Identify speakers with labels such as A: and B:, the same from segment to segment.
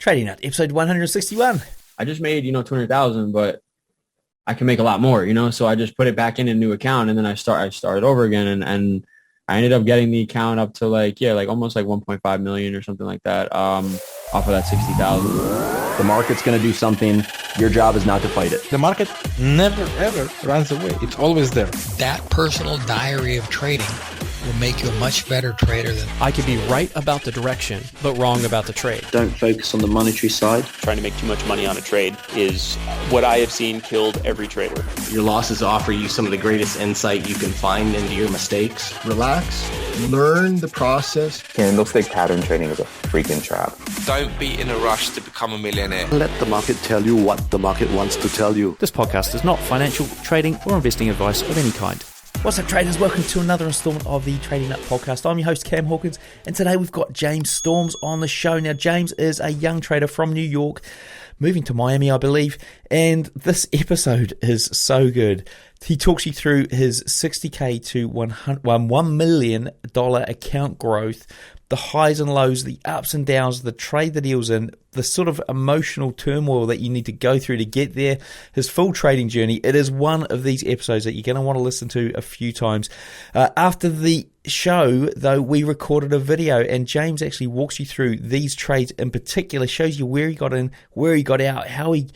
A: Trading Nut, episode 161.
B: I just made, 200,000, but I can make a lot more, so I just put it back in a new account, and then I started over again, and I ended up getting the account up to almost 1.5 million or something like that, off of that 60,000.
C: The market's going to do something. Your job is not to fight it.
D: The market never, ever runs away. It's always there.
E: That personal diary of trading will make you a much better trader than...
F: I could be right about the direction, but wrong about the trade.
G: Don't focus on the monetary side.
H: Trying to make too much money on a trade is what I have seen killed every trader.
I: Your losses offer you some of the greatest insight you can find into your mistakes.
J: Relax, learn the process.
K: Candlestick pattern trading is a freaking trap.
L: Don't be in a rush to become a millionaire.
M: Let the market tell you what the market wants to tell you.
F: This podcast is not financial, trading, or investing advice of any kind.
A: What's up, traders? Welcome to another installment of the Trading Nut podcast. I'm your host, Cam Hawkins, and today we've got James Storms on the show. Now, James is a young trader from New York, moving to Miami, I believe, and this episode is so good. He talks you through his $60K to $1 million account growth, the highs and lows, the ups and downs, the trade that he was in, the sort of emotional turmoil that you need to go through to get there, his full trading journey. It is one of these episodes that you're going to want to listen to a few times. After the show, though, we recorded a video, and James actually walks you through these trades in particular, shows you where he got in, where he got out, how he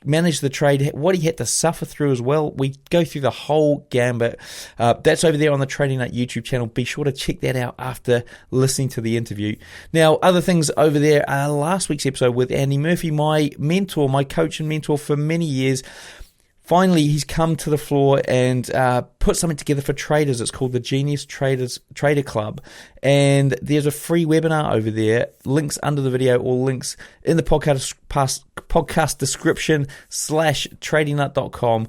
A: managed the trade, what he had to suffer through as well. We go through the whole gambit. That's over there on the Trading Nut YouTube channel. Be sure to check that out after listening to the interview. Now, other things over there, last week's episode with Andy Murphy, my mentor, my coach and mentor for many years. Finally, he's come to the floor and put something together for traders. It's called the Genius Trader Club. And there's a free webinar over there. Links under the video or links in the podcast description /tradingnut.com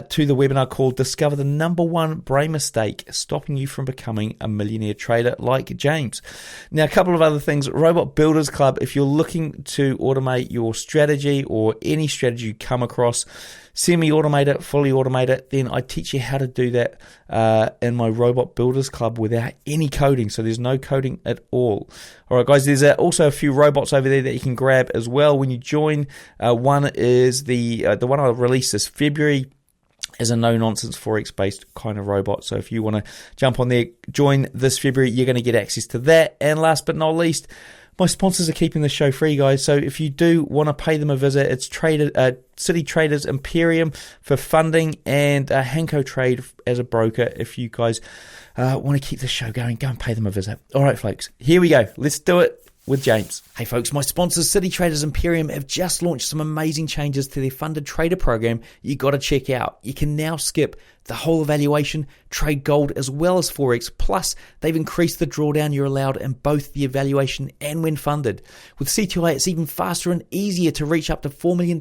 A: to the webinar called Discover the Number One Brain Mistake Stopping You from Becoming a Millionaire Trader like James. Now, a couple of other things. Robot Builders Club, if you're looking to automate your strategy or any strategy you come across, semi-automate it, fully automate it, then I teach you how to do that in my Robot Builders Club without any coding. So there's no coding at all. All right, guys, there's also a few robots over there that you can grab as well when you join. One is the one I released this February, is a no-nonsense Forex-based kind of robot. So if you want to jump on there, join this February, you're going to get access to that. And last but not least, my sponsors are keeping the show free, guys. So if you do want to pay them a visit, it's City Traders Imperium for funding and Hanko Trade as a broker. If you guys want to keep the show going, go and pay them a visit. All right, folks, here we go. Let's do it with James. Hey folks, my sponsors City Traders Imperium have just launched some amazing changes to their funded trader program you got to check out. You can now skip the whole evaluation, trade gold as well as Forex, plus they've increased the drawdown you're allowed in both the evaluation and when funded. With CTI, it's even faster and easier to reach up to $4 million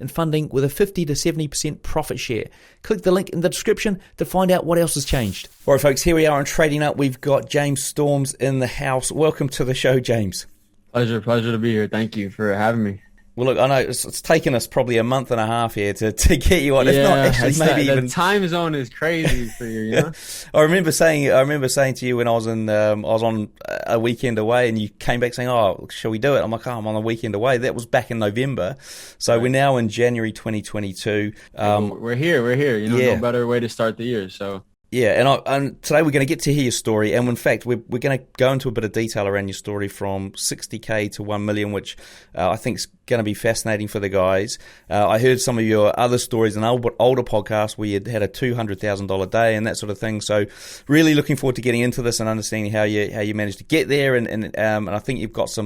A: in funding with a 50 to 70% profit share. Click the link in the description to find out what else has changed. All right, folks, here we are on Trading Up. We've got James Storms in the house. Welcome to the show, James.
B: Pleasure to be here. Thank you for having me.
A: Well, look, I know it's taken us probably a month and a half here to get you on. It's not actually maybe even...
B: The time zone is crazy for you,
A: I remember saying to you when I was on a weekend away, and you came back saying, "Oh, shall we do it?" I'm like, "Oh, I'm on a weekend away." That was back in November, so We're now in January 2022.
B: We're here. No better way to start the year. So.
A: Yeah, and today we're going to get to hear your story, and in fact, we're going to go into a bit of detail around your story from 60K to 1 million, which I think is going to be fascinating for the guys. I heard some of your other stories in older podcasts where you had a $200,000 day and that sort of thing. So, really looking forward to getting into this and understanding how you managed to get there, and I think you've got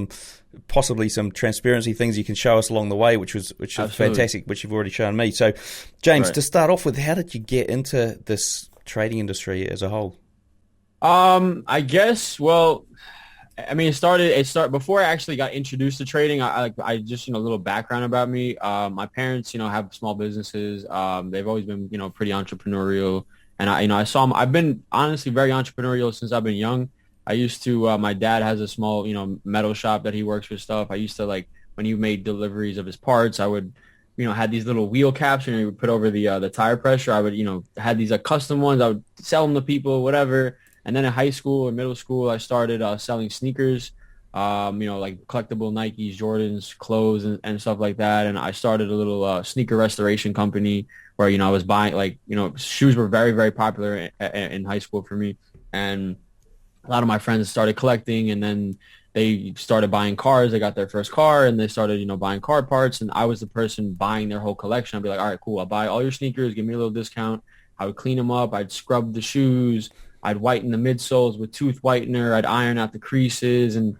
A: possibly some transparency things you can show us along the way, which is fantastic, which you've already shown me. So, James, To start off with, how did you get into this trading industry as a whole?
B: I guess, it started before I actually got introduced to trading. I just, a little background about me. My parents, have small businesses. They've always been, pretty entrepreneurial. And I've been honestly very entrepreneurial since I've been young. I used to, my dad has a small, metal shop that he works with stuff. I used to when he made deliveries of his parts, I would, had these little wheel caps, you would put over the tire pressure. I would, had these custom ones. I would sell them to people, whatever. And then in high school or middle school, I started selling sneakers. like collectible Nikes, Jordans, clothes, and stuff like that. And I started a little sneaker restoration company where, I was buying, like, shoes were very, very popular in high school for me. And a lot of my friends started collecting, and then they started buying cars. They got their first car, and they started, buying car parts. And I was the person buying their whole collection. I'd be like, all right, cool. I'll buy all your sneakers. Give me a little discount. I would clean them up. I'd scrub the shoes. I'd whiten the midsoles with tooth whitener. I'd iron out the creases and,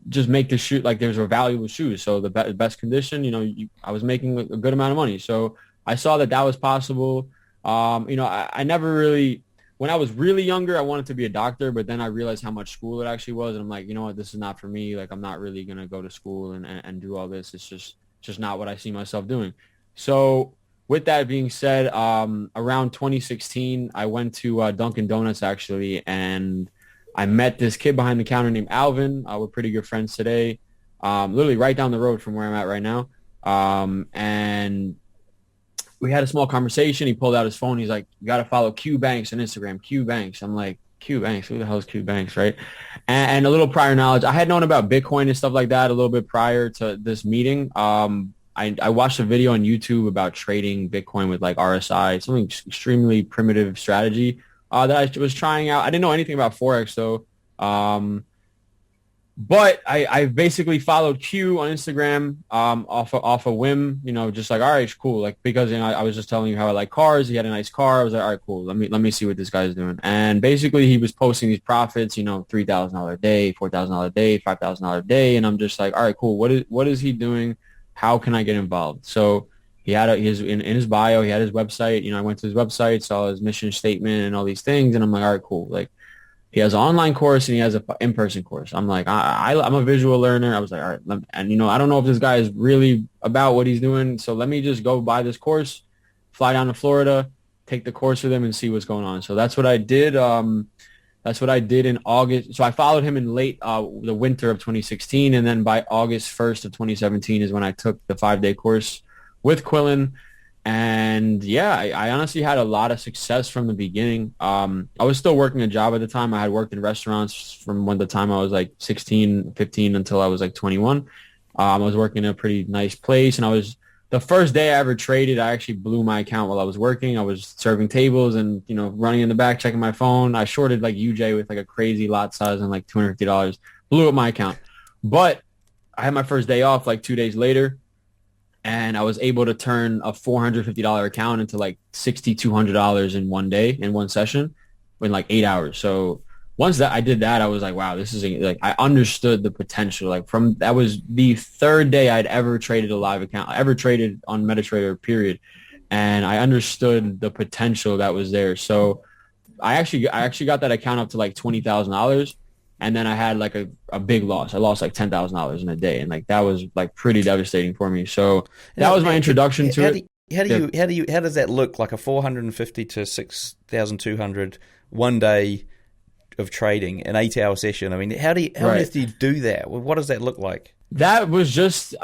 B: just make the shoe like there's a valuable shoes. So the best condition, I was making a good amount of money. So I saw that was possible. I never really, when I was really younger, I wanted to be a doctor, but then I realized how much school it actually was. And I'm like, you know what, this is not for me. Like, I'm not really going to go to school and do all this. It's just not what I see myself doing. So with that being said, around 2016, I went to Dunkin' Donuts actually, and I met this kid behind the counter named Alvin. We're pretty good friends today, literally right down the road from where I'm at right now. And we had a small conversation. He pulled out his phone. He's like, you got to follow Q Banks on Instagram, Q Banks. I'm like, Q Banks? Who the hell is Q Banks, right? And a little prior knowledge. I had known about Bitcoin and stuff like that a little bit prior to this meeting. I watched a video on YouTube about trading Bitcoin with like RSI, something extremely primitive strategy that I was trying out. I didn't know anything about Forex though. But I basically followed Q on Instagram off a whim, just like, all right, cool. Like, because, I was just telling you how I like cars. He had a nice car. I was like, all right, cool. Let me see what this guy's doing. And basically he was posting these profits, $3,000 a day, $4,000 a day, $5,000 a day. And I'm just like, all right, cool. What is he doing? How can I get involved? So he had in his bio, he had his website. I went to his website, saw his mission statement and all these things. And I'm like, all right, cool. Like, he has an online course and he has an in-person course. I'm like, I'm a visual learner. I was like, all right. And, I don't know if this guy is really about what he's doing. So let me just go buy this course, fly down to Florida, take the course with him and see what's going on. So that's what I did. That's what I did in August. So I followed him in late the winter of 2016. And then by August 1st of 2017 is when I took the 5-day course with Quillen. And yeah, I honestly had a lot of success from the beginning. I was still working a job at the time. I had worked in restaurants from the time I was like 16, 15 until I was like 21. I was working in a pretty nice place. And the first day I ever traded, I actually blew my account while I was working. I was serving tables and, running in the back, checking my phone. I shorted like UJ with like a crazy lot size and like $250. Blew up my account. But I had my first day off like 2 days later. And I was able to turn a $450 account into like $6,200 in one day, in one session, in like 8 hours. So once I did that, I was like, wow, this is like, I understood the potential. Like that was the third day I'd ever traded a live account, ever traded on MetaTrader, period. And I understood the potential that was there. So I actually got that account up to like $20,000. And then I had like a big loss. I lost like $10,000 in a day. And like, that was like pretty devastating for me. So that was my introduction to it.
A: How does that look, like a 450 to 6,200 one day of trading, an 8-hour session? I mean, how on earth do you do that? What does that look like?
B: That was just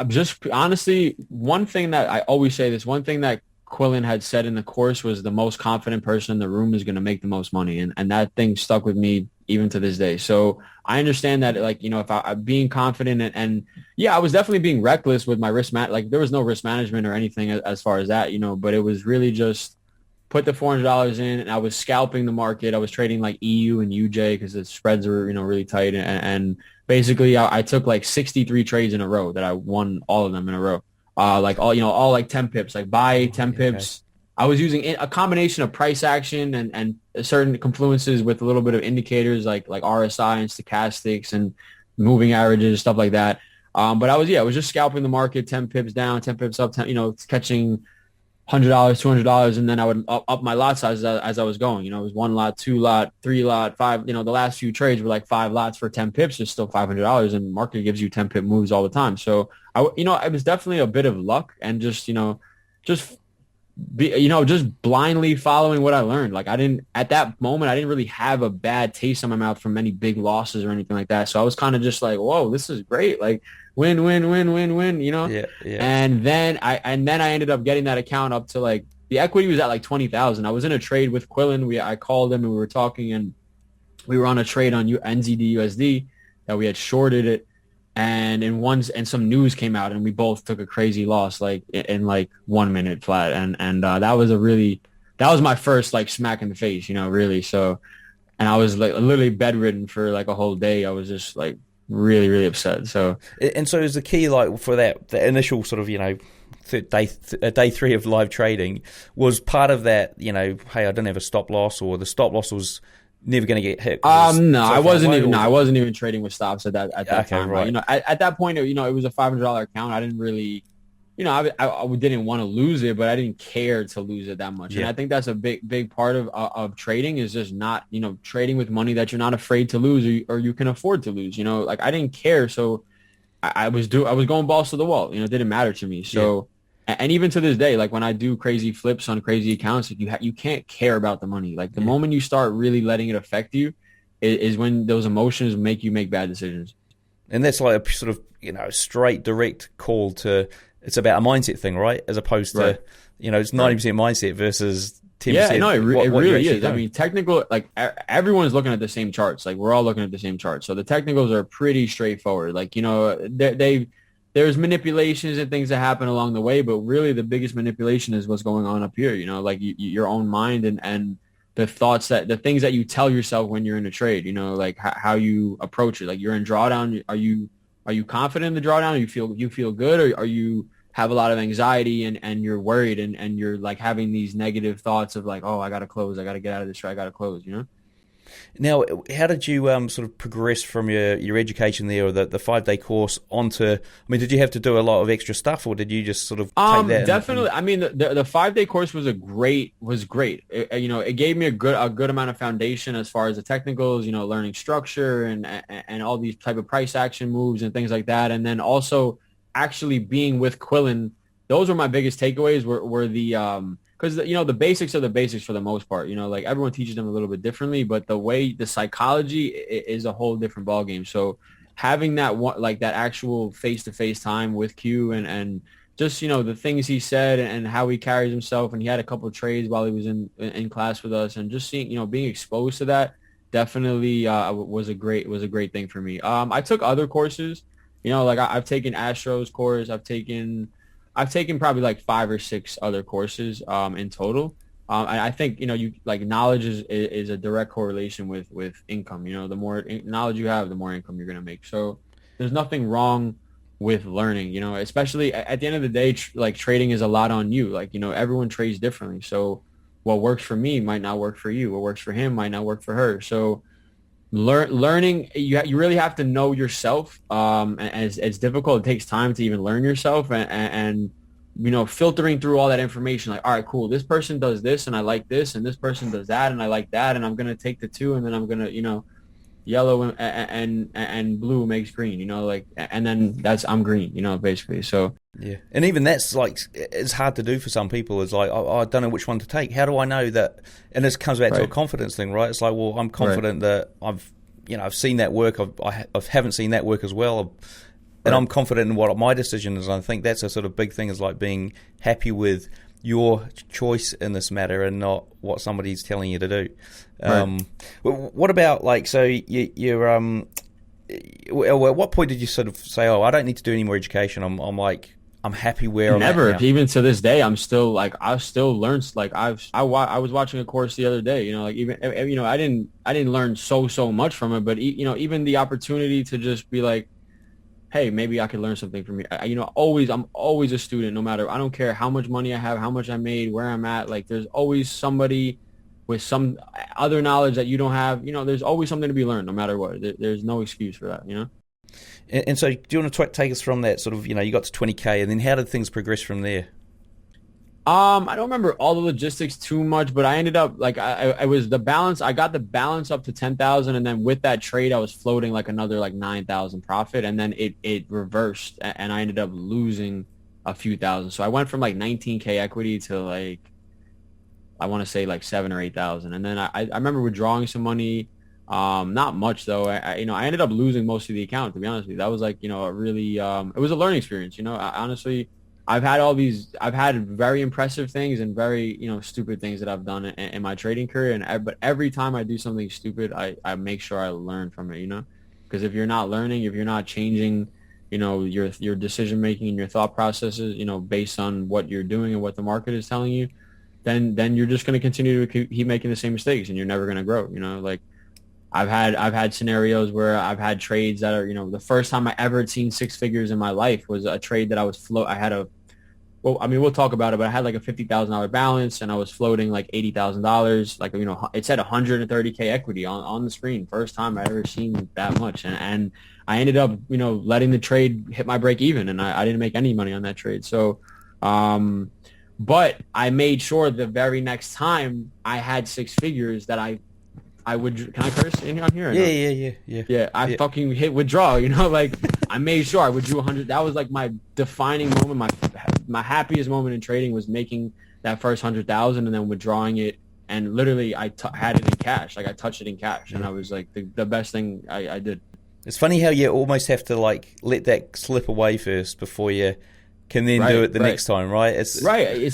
B: honestly, one thing that I always say, this one thing that Quillen had said in the course was the most confident person in the room is going to make the most money. And that thing stuck with me even to this day. So I understand that, like, if I'm being confident and yeah, I was definitely being reckless with my risk like there was no risk management or anything as far as that, but it was really just put the $400 in and I was scalping the market. I was trading like EU and UJ because the spreads were, really tight. And basically I took like 63 trades in a row that I won all of them in a row. Like all like 10 pips, like buy 10 pips. I was using a combination of price action and certain confluences with a little bit of indicators like RSI and stochastics and moving averages, stuff like that. But I was just scalping the market, 10 pips down, 10 pips up, 10, catching $100, $200, and then I would up my lot size as I was going. It was 1 lot, 2 lot, 3 lot, 5. The last few trades were like 5 lots for 10 pips. It's still $500, and market gives you 10 pip moves all the time. So it was definitely a bit of luck and just blindly following what I learned. Like at that moment, I didn't really have a bad taste in my mouth from any big losses or anything like that. So I was kind of just like, whoa, this is great. Like win,
A: Yeah.
B: And then I ended up getting that account up to like, the equity was at like 20,000. I was in a trade with Quillen. I called him and we were talking and we were on a trade on NZD USD that we had shorted it. and some news came out and we both took a crazy loss like in like 1 minute flat. And that was my first like smack in the face, really. So, and I was like literally bedridden for like a whole day. I was just like really, really upset. So,
A: and so is the key like for the initial sort of, day 3 of live trading was part of that, hey, I didn't have a stop loss, or the stop loss was never going to get hit?
B: No, I wasn't even trading with stops at that time.
A: Right.
B: At that point, it was a $500 account. I didn't really, I didn't want to lose it, but I didn't care to lose it that much.
A: Yeah.
B: And I think that's a big part of trading is just not, trading with money that you're not afraid to lose or you can afford to lose. Like I didn't care, so I was going balls to the wall. It didn't matter to me. So. Yeah. And even to this day, like when I do crazy flips on crazy accounts, like you can't care about the money. Like the moment you start really letting it affect you is when those emotions make you make bad decisions.
A: And that's like a sort of, straight direct call to, it's about a mindset thing, right? As opposed to, it's 90% mindset versus 10%.
B: Yeah, no, it really is. I mean, technical, like everyone's looking at the same charts. Like we're all looking at the same charts. So the technicals are pretty straightforward. Like, there's manipulations and things that happen along the way, but really the biggest manipulation is what's going on up here, like your own mind and the thoughts the things that you tell yourself when you're in a trade, like how you approach it. Like you're in drawdown. Are you confident in the drawdown? You feel good, or are you have a lot of anxiety and you're worried and you're like having these negative thoughts of like, oh, I got to close. I got to get out of this trade. I got to close,
A: Now, how did you sort of progress from your education there, or the 5-day course onto? I mean, did you have to do a lot of extra stuff, or did you just sort of take that?
B: Definitely. I mean, the 5-day course was great. It gave me a good amount of foundation as far as the technicals, learning structure and all these type of price action moves and things like that, and then also actually being with Quillen. Those were my biggest takeaways. Were the because the basics are the basics for the most part. Like everyone teaches them a little bit differently, but the psychology is a whole different ballgame. So having that that actual face-to-face time with Q and just the things he said and how he carries himself, and he had a couple of trades while he was in class with us, and just seeing being exposed to that definitely was a great thing for me. I took other courses, like I've taken Astro's course, I've taken probably like 5 or 6 other courses in total. I think, you like knowledge is a direct correlation with income. The more knowledge you have, the more income you're going to make. So there's nothing wrong with learning, especially at the end of the day, like trading is a lot on you. Like, everyone trades differently. So what works for me might not work for you. What works for him might not work for her. So learning, you really have to know yourself. And it's difficult. It takes time to even learn yourself and filtering through all that information. Like, all right, cool. This person does this and I like this, and this person does that and I like that, and I'm gonna take the two, and then I'm gonna yellow and blue makes green. And then I'm green. Basically. So
A: yeah, and even that's like it's hard to do for some people. It's like I don't know which one to take. How do I know that? And this comes back to a confidence thing, right? It's like, well, I'm confident that I've seen that work. I haven't seen that work as well, and I'm confident in what my decision is. And I think that's a sort of big thing, is like being happy with your choice in this matter and not what somebody's telling you to do. What about like, so you're at what point did you sort of say, oh, I don't need to do any more education? I'm happy where I'm at now.
B: Even to this day, I'm still like, I still learn. Like I was watching a course the other day, like even, I didn't learn so much from it, but even the opportunity to just be like, hey, maybe I could learn something from you. I'm always a student, no matter, I don't care how much money I have, how much I made, where I'm at. Like there's always somebody with some other knowledge that you don't have. There's always something to be learned, no matter what. There's no excuse for that,
A: And so do you want to take us from that sort of, you got to 20K, and then how did things progress from there?
B: I don't remember all the logistics too much, but I ended up like I was the balance. I got the balance up to 10,000, and then with that trade, I was floating like another like 9,000 profit, and then it reversed, and I ended up losing a few thousand. So I went from like 19K equity to like, I want to say like 7,000 or 8,000, and then I remember withdrawing some money. Not much though. I ended up losing most of the account, to be honest with you. That was like, a really, it was a learning experience. Honestly, I've had very impressive things and very, stupid things that I've done in my trading career. But every time I do something stupid, I make sure I learn from it, because if you're not learning, if you're not changing your decision making and your thought processes, based on what you're doing and what the market is telling you, then you're just going to continue to keep making the same mistakes and you're never going to grow. Like I've had scenarios where I've had trades that are, the first time I ever had seen six figures in my life was a trade that we'll talk about it, but I had like a $50,000 balance and I was floating like $80,000. Like, it said 130K equity on the screen. First time I ever seen that much. And I ended up, letting the trade hit my break even, and I didn't make any money on that trade. So, but I made sure the very next time I had six figures that I would. Can I curse on here? Yeah. I fucking hit withdraw. Like I made sure I would do 100. That was like my defining moment. My happiest moment in trading was making that first 100,000 and then withdrawing it. And literally, I had it in cash. Like I touched it in cash, and I was like the best thing I did.
A: It's funny how you almost have to like let that slip away first before you can then do it the next time, right? It's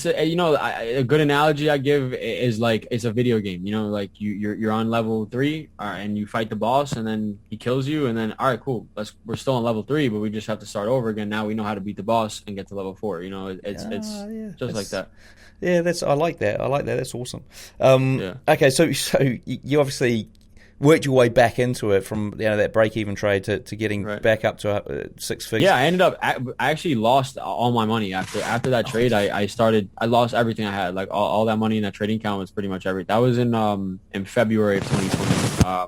A: a good analogy I give is like it's a video game. Like you're on level 3, and you fight the boss, and then he kills you, and then all right, cool. We're still on level 3, but we just have to start over again. Now we know how to beat the boss and get to level 4. It's just like that. Yeah, I like that. That's awesome. Okay, so you obviously worked your way back into it from that break-even trade to getting back up to six figures. Yeah,
B: I actually lost all my money after that trade. I lost everything I had. Like all that money in that trading account was pretty much everything. That was in February of 2020.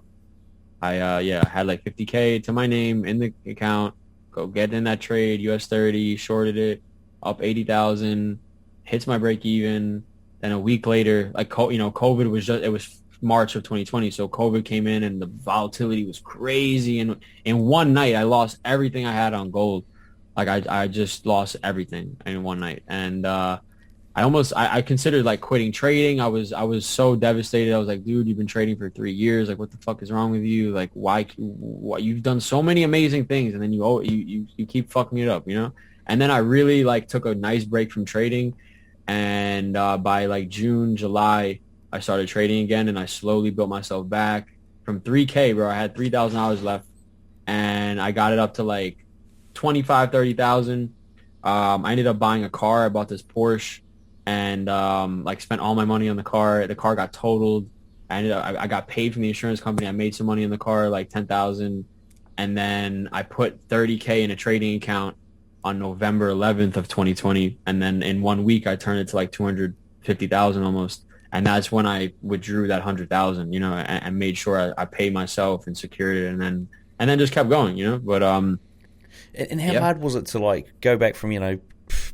B: I had like 50K to my name in the account. Go get in that trade, US30, shorted it, up 80,000, hits my break even. Then a week later, like COVID was it was March of 2020, so COVID came in and the volatility was crazy, and in one night I lost everything I had on gold. Like I just lost everything in one night, and I considered like quitting trading. I was so devastated. I was like, dude, you've been trading for 3 years. Like, what the fuck is wrong with you? Like, why you've done so many amazing things, and then you keep fucking it up, And then I really like took a nice break from trading, and by like June, July, I started trading again, and I slowly built myself back from 3K, bro. I had $3,000 left, and I got it up to like 25, 30,000. I ended up buying a car. I bought this Porsche, and like spent all my money on the car. The car got totaled. I got paid from the insurance company. I made some money in the car, like 10,000, and then I put 30K in a trading account on November 11th of 2020, and then in 1 week I turned it to like 250,000 almost. And that's when I withdrew that 100,000, and made sure I paid myself and secured it, and then just kept going, But
A: and how hard was it to like go back from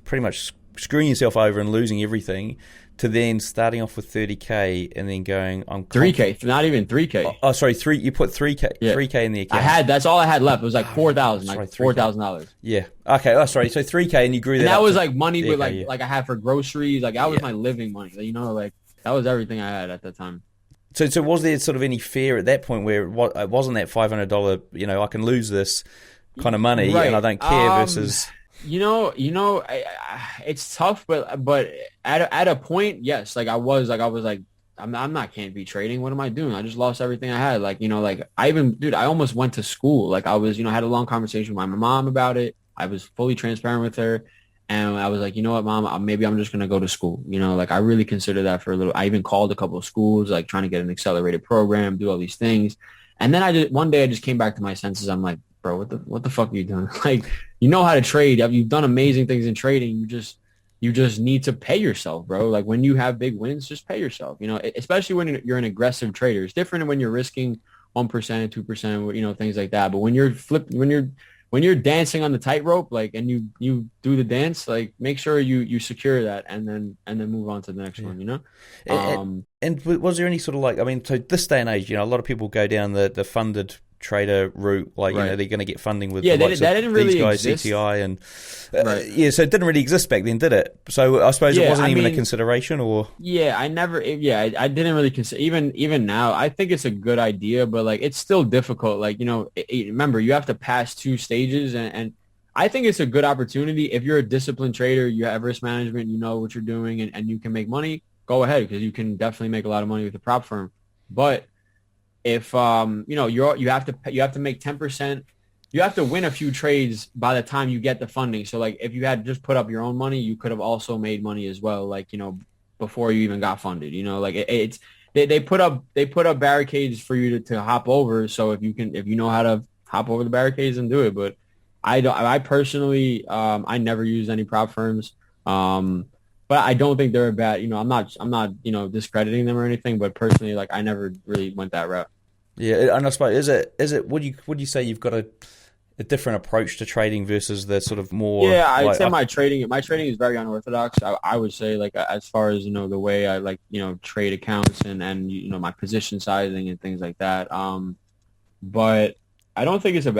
A: pretty much screwing yourself over and losing everything to then starting off with 30K and then going on
B: 3K, not even 3K.
A: Oh, sorry, you put 3K, 3K in the account.
B: That's all I had left. It was like 4,000, like $4,000.
A: Yeah. Okay. Oh, sorry. So 3K, and you grew that.
B: And that was like money with like I had for groceries. Like that was my living money. Like. That was everything I had at that time.
A: So was there sort of any fear at that point where it wasn't that $500, I can lose this kind of money and I don't care versus...
B: It's tough, but at a point, yes. Like I was like, can't be trading. What am I doing? I just lost everything I had. Like, I almost went to school. Like I was, I had a long conversation with my mom about it. I was fully transparent with her. And I was like, you know what, Mom, maybe I'm just going to go to school. Like I really considered that for a little. I even called a couple of schools, like trying to get an accelerated program, do all these things. And then one day I just came back to my senses. I'm like, bro, what the fuck are you doing? Like, you know how to trade. You've done amazing things in trading. You just need to pay yourself, bro. Like when you have big wins, just pay yourself, especially when you're an aggressive trader. It's different when you're risking 1%, 2%, things like that. But when you're dancing on the tightrope, like, and you do the dance, like, make sure you secure that, and then move on to the next one.
A: And was there any sort of like, I mean, so this day and age, a lot of people go down the funded trader route, like they're going to get funding with
B: that didn't really
A: these guys,
B: exist.
A: CTI, and so it didn't really exist back then, did it? So I suppose it wasn't even a consideration, or I didn't really consider. Even now, I think it's a good idea, but like it's still difficult. Like remember, you have to pass 2 stages, and I think it's a good opportunity if you're a disciplined trader, you have risk management, you know what you're doing, and you can make money. Go ahead, because you can definitely make a lot of money with a prop firm, but if you have to make 10%
B: you have to win a few trades by the time you get the funding. So like if you had just put up your own money, you could have also made money as well. Like, before you even got funded, like it's they put up barricades for you to hop over. So if you know how to hop over the barricades and do it, but I personally, I never used any prop firms. But I don't think they're a bad, I'm not, discrediting them or anything, but personally, like I never really went that route.
A: Yeah. And I suppose, would you say you've got a different approach to trading versus the sort of more?
B: Yeah, I'd say my trading is very unorthodox. I would say like as far as, the way I like, trade accounts and my position sizing and things like that. But I don't think it's a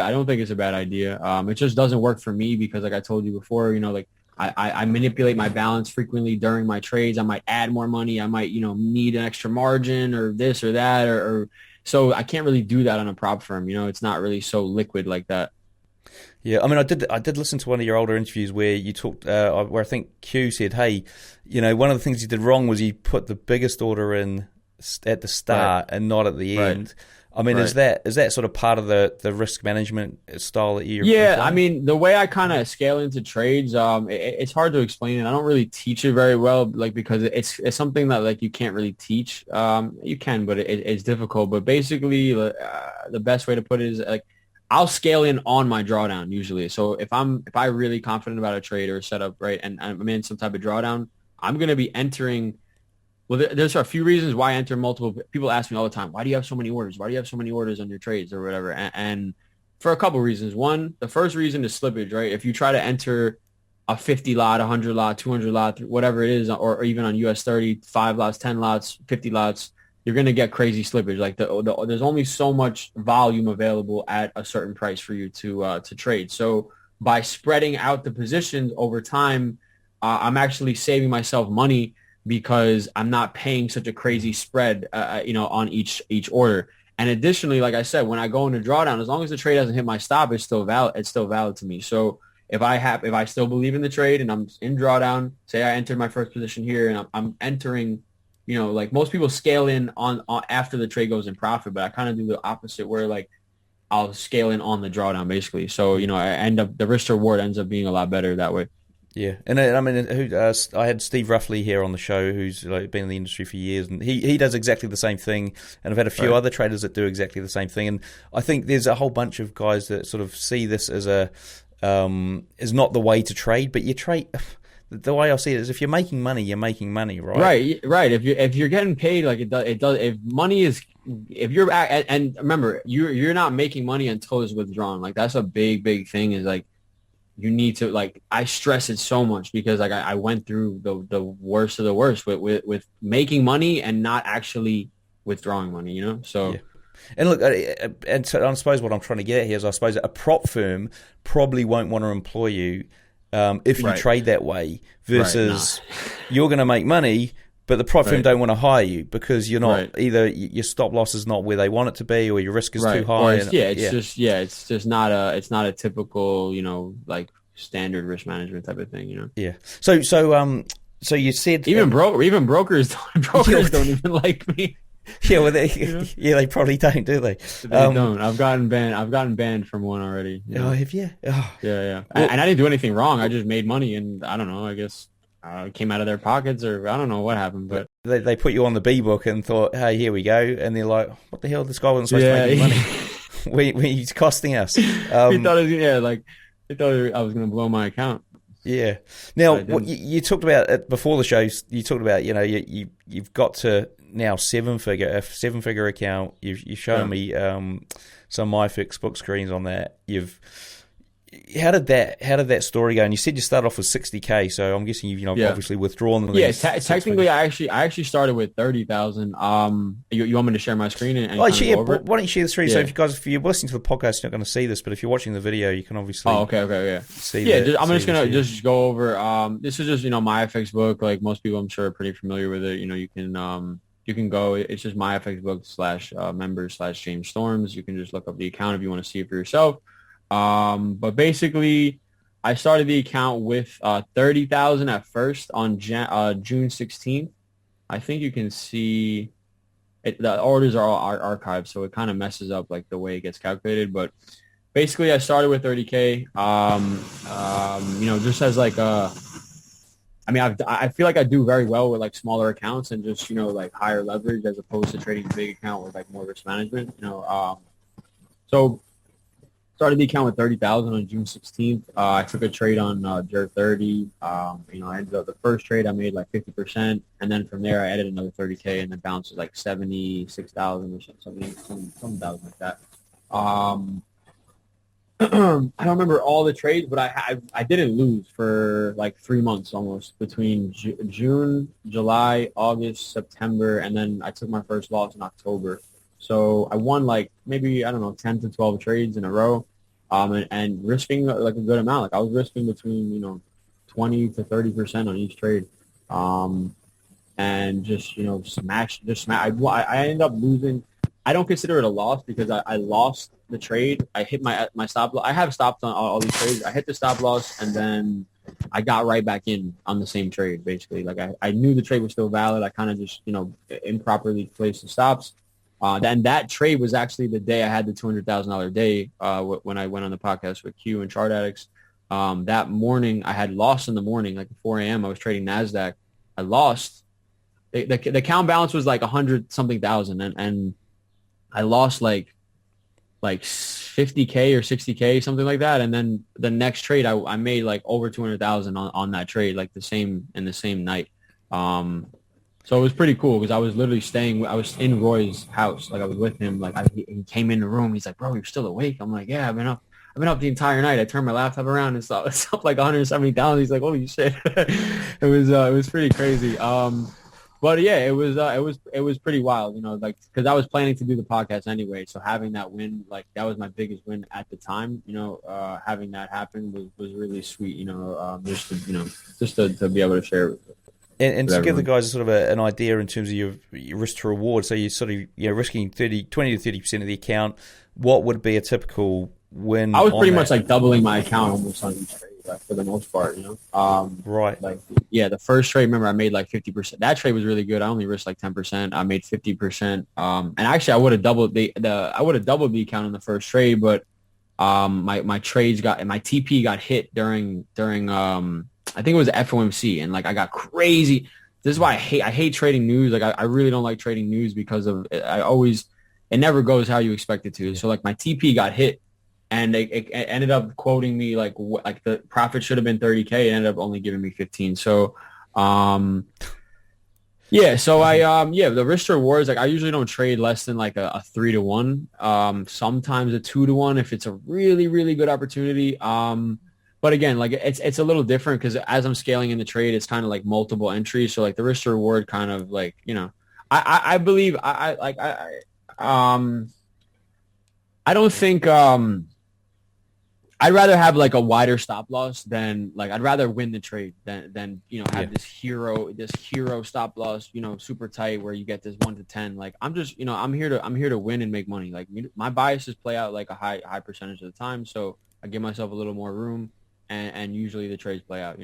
B: bad idea. It just doesn't work for me because like I told you before, like I manipulate my balance frequently during my trades. I might add more money. I might, need an extra margin or this or that or so I can't really do that on a prop firm. It's not really so liquid like that.
A: Yeah, I mean, I did listen to one of your older interviews where you talked, where I think Q said, hey, one of the things you did wrong was you put the biggest order in at the start and not at the end. I mean, is that sort of part of the risk management style that you're
B: employing? I mean, the way I kind of scale into trades, it's hard to explain it. I don't really teach it very well, like because it's something that like you can't really teach. You can, but it's difficult. But basically, the best way to put it is like I'll scale in on my drawdown usually. So if I'm really confident about a trade or a setup, right, and I'm in some type of drawdown, I'm going to be entering. Well, there's a few reasons why I enter multiple. People ask me all the time, why do you have so many orders? Why do you have so many orders on your trades or whatever? And for a couple of reasons. One, the first reason is slippage, right? If you try to enter a 50 lot, 100 lot, 200 lot, whatever it is, or even on US30, 5 lots, 10 lots, 50 lots, you're going to get crazy slippage. Like there's only so much volume available at a certain price for you to trade. So by spreading out the positions over time, I'm actually saving myself money because I'm not paying such a crazy spread, on each order. And additionally, like I said, when I go into drawdown, as long as the trade doesn't hit my stop, it's still valid. It's still valid to me. So if I still believe in the trade and I'm in drawdown, say I entered my first position here and I'm entering, like most people scale in on after the trade goes in profit, but I kind of do the opposite where like I'll scale in on the drawdown basically. So, the risk to reward ends up being a lot better that way.
A: Yeah, and I mean, I had Steve Ruffley here on the show, who's been in the industry for years, and he does exactly the same thing. And I've had a few other traders that do exactly the same thing. And I think there's a whole bunch of guys that sort of see this as is not the way to trade, but you trade. The way I see it is, if you're making money, you're making money, right?
B: Right. If you're getting paid, like it does. If money is, if you're and remember, you're not making money until it's withdrawn. Like that's a big thing. Is like. You need to like I stress it so much because like I went through the worst of the worst with making money and not actually withdrawing money, So
A: yeah. And look, and so I suppose what I'm trying to get at here is I suppose a prop firm probably won't want to employ you if you trade that way versus you're going to make money. But the prop firm don't want to hire you because you're not either your stop loss is not where they want it to be, or your risk is too high.
B: It's just not a typical like standard risk management type of thing.
A: Yeah. So you said
B: even brokers don't even like me.
A: Yeah, well, they probably don't, do they?
B: They don't. I've gotten banned from one already.
A: Oh, have you? Oh.
B: Yeah. Well, and I didn't do anything wrong. I just made money, and I don't know. I guess. It came out of their pockets, or I don't know what happened, but
A: they put you on the B book and thought, "Hey, here we go," and they're like, "What the hell? This guy wasn't supposed to make any money. He's costing us."
B: He thought they thought I was going to blow my account.
A: Yeah. Now, what you talked about before the show. You talked about you've got to now seven figure account. You've shown me some MyFix book screens on that. How did that story go? And you said you started off with 60K, so I'm guessing you've obviously withdrawn.
B: Technically, I actually started with 30,000. You want me to share my screen and
A: why don't you share the screen? So if you're listening to the podcast, you're not going to see this, but if you're watching the video, you can obviously.
B: Oh, okay, see. I'm just gonna go over. This is just MyFX book. Like most people, I'm sure are pretty familiar with it. You can go. It's just MyFX book /members/James Storms. You can just look up the account if you want to see it for yourself. But basically, I started the account with 30,000 at first on June 16th. I think you can see it, the orders are all archived, so it kind of messes up like the way it gets calculated. But basically I started with 30K. Just as like I feel like I do very well with like smaller accounts and just like higher leverage as opposed to trading a big account with like more risk management. So started the account with 30,000 on June 16th. I took a trade on US30. I ended up the first trade I made like 50%, and then from there I added another 30K, and then bounced like 76,000 or something thousand like that. I don't remember all the trades, but I didn't lose for like 3 months almost between June, July, August, September, and then I took my first loss in October. So I won like maybe, I don't know, 10 to 12 trades in a row, and risking like a good amount. Like I was risking between 20 to 30% on each trade, and just smash. I ended up losing. I don't consider it a loss because I lost the trade. I hit my stop loss. I have stopped on all these trades. I hit the stop loss, and then I got right back in on the same trade, basically. Like I knew the trade was still valid. I kind of just, improperly placed the stops. Then that trade was actually the day I had the $200,000 day when I went on the podcast with Q and Chart Addicts. That morning, I had lost in the morning, like at 4 a.m. I was trading NASDAQ. I lost. The account balance was like 100-something thousand, and I lost like 50K or 60K, something like that. And then the next trade, I made like over 200,000 on that trade, like the same night. So it was pretty cool because I was literally I was in Roy's house. Like I was with him. Like he came in the room. He's like, bro, you're still awake? I'm like, yeah, I've been up the entire night. I turned my laptop around and saw it's up like 170,000. He's like, holy shit. It was pretty crazy. But yeah, it was pretty wild, like, because I was planning to do the podcast anyway. So having that win, like that was my biggest win at the time. Having that happen was really sweet. Just to be able to share it.
A: And to give the guys sort of an idea in terms of your risk to reward, so you're sort of risking 20 to 30% of the account. What would be a typical win?
B: I was pretty much like doubling my account almost on each trade, like, for the most part.
A: Right.
B: Like the first trade, remember I made like 50%. That trade was really good. I only risked like 10%. I made 50%. And actually I would have doubled the account in the first trade, but my trades my TP got hit during I think it was FOMC, and like I got crazy. This is why I hate trading news. Like I really don't like trading news because of it never goes how you expect it to. So like my TP got hit, and it ended up quoting me like the profit should have been 30K. It ended up only giving me 15. So yeah. So the risk to rewards, like I usually don't trade less than like a 3-to-1. Sometimes a 2-to-1 if it's a really, really good opportunity. But again, like it's a little different because as I'm scaling in the trade, it's kind of like multiple entries. So like the risk to reward kind of like, I believe I don't think I'd rather have like a wider stop loss than like I'd rather win the trade than have this hero stop loss, super tight where you get this 1 to 10. Like I'm just I'm here to win and make money. Like my biases play out like a high percentage of the time, so I give myself a little more room. And usually the trades play out,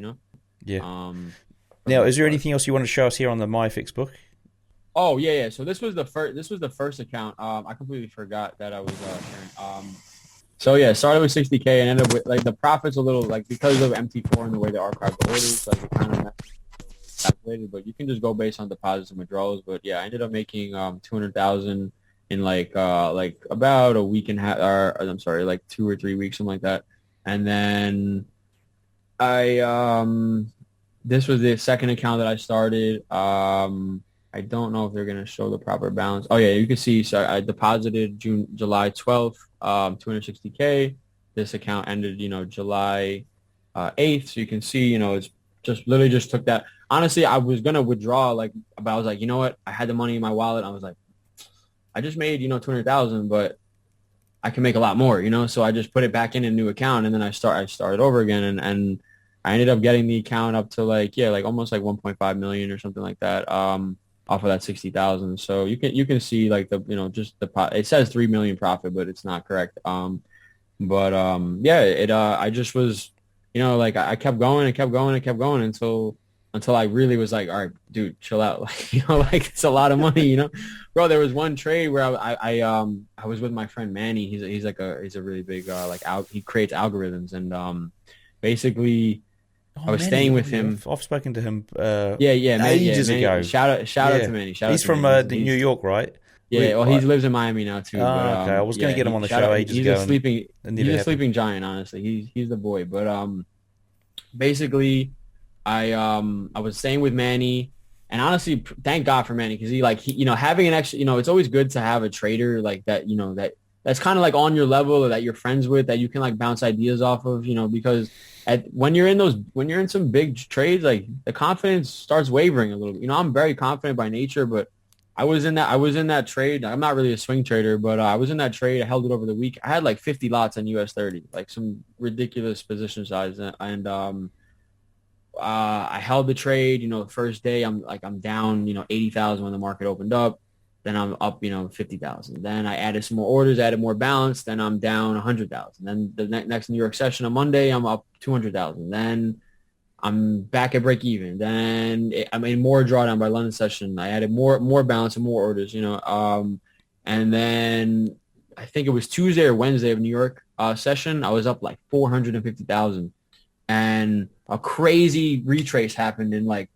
A: Yeah. Now, is there anything else you want to show us here on the MyFix book?
B: Oh yeah. So this was the first account. I completely forgot that I was sharing. So yeah, started with 60K and ended up with like the profits a little like because of MT4 and the way they archive the orders, like it kind of calculated. But you can just go based on deposits and withdrawals. But yeah, I ended up making 200,000 in like about a week and a half, or I'm sorry, like 2 or 3 weeks, something like that. And then this was the second account that I started. I don't know if they're going to show the proper balance. Oh yeah, you can see. So I deposited July 12th, 260K. This account ended, July 8th. So you can see, it's just literally just took that. Honestly, I was going to withdraw but I was like, you know what? I had the money in my wallet. I was like, I just made, 200,000, but I can make a lot more, So I just put it back in a new account, and then I started over again, and I ended up getting the account up to almost like 1.5 million or something like that, off of that 60,000. So you can see like just it says 3 million profit, but it's not correct. I just was, I kept going until until I really was like, all right, dude, chill out. Like, like it's a lot of money, bro. There was one trade where I was with my friend Manny. He's a really big, he creates algorithms, and basically I was staying with him.
A: I've spoken to him.
B: Ages
A: ago.
B: Shout out to Manny.
A: He's from New York, right?
B: Yeah, well, he lives in Miami now too.
A: Okay, I was going to get him on the show ages ago.
B: He's a sleeping giant, honestly. He's the boy. But basically, I was staying with Manny, and honestly, thank God for Manny, because he having an extra, it's always good to have a trader like that, that's kind of like on your level, or that you're friends with, that you can like bounce ideas off of, because when you're in some big trades, like the confidence starts wavering a little. I'm very confident by nature, but I was in that trade. I'm not really a swing trader, but I was in that trade. I held it over the week. I had like 50 lots on US30, like some ridiculous position size, and I held the trade. The first day I'm down 80,000 when the market opened up. Then I'm up 50,000. Then I added some more orders, added more balance. Then I'm down 100,000. Then the next New York session on Monday, I'm up 200,000. Then I'm back at break even. Then I made more drawdown by London session. I added more balance and more orders, and then I think it was Tuesday or Wednesday of New York session. I was up like 450,000, and a crazy retrace happened in like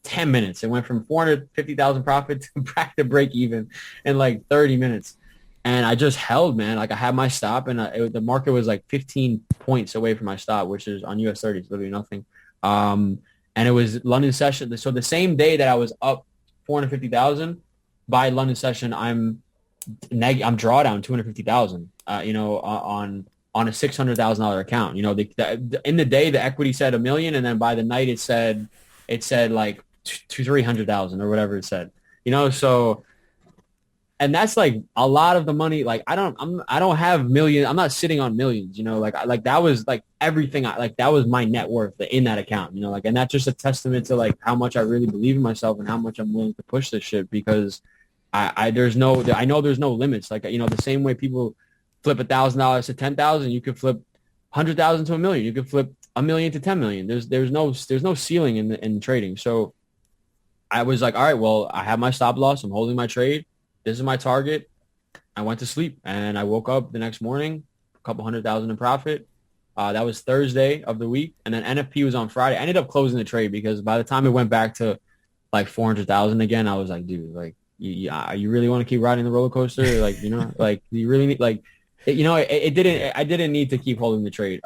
B: 10 minutes. It went from 450,000 profit to back to break even in like 30 minutes. And I just held, man. Like I had my stop, and the market was like 15 points away from my stop, which is on US30. It's literally nothing. And it was London session. So the same day that I was up 450,000, by London session, I'm drawdown 250,000, on a $600,000 account. In the day, the equity said $1 million. And then by the night it said like 300,000 or whatever it said, so, and that's like a lot of the money. Like I don't have millions. I'm not sitting on millions, like that was like everything. That was my net worth in that account, and that's just a testament to like how much I really believe in myself and how much I'm willing to push this shit, because I know there's no limits. Like, the same way people flip $1,000 to 10,000, you could flip 100,000 to $1 million. You could flip $1 million to 10 million. There's no ceiling in trading. So I was like, all right, well, I have my stop loss. I'm holding my trade. This is my target. I went to sleep, and I woke up the next morning, a couple 100,000 in profit. That was Thursday of the week. And then NFP was on Friday. I ended up closing the trade because by the time it went back to like 400,000 again, I was like, dude, like, you really want to keep riding the roller coaster? Like, like you really need, like, I didn't need to keep holding the trade.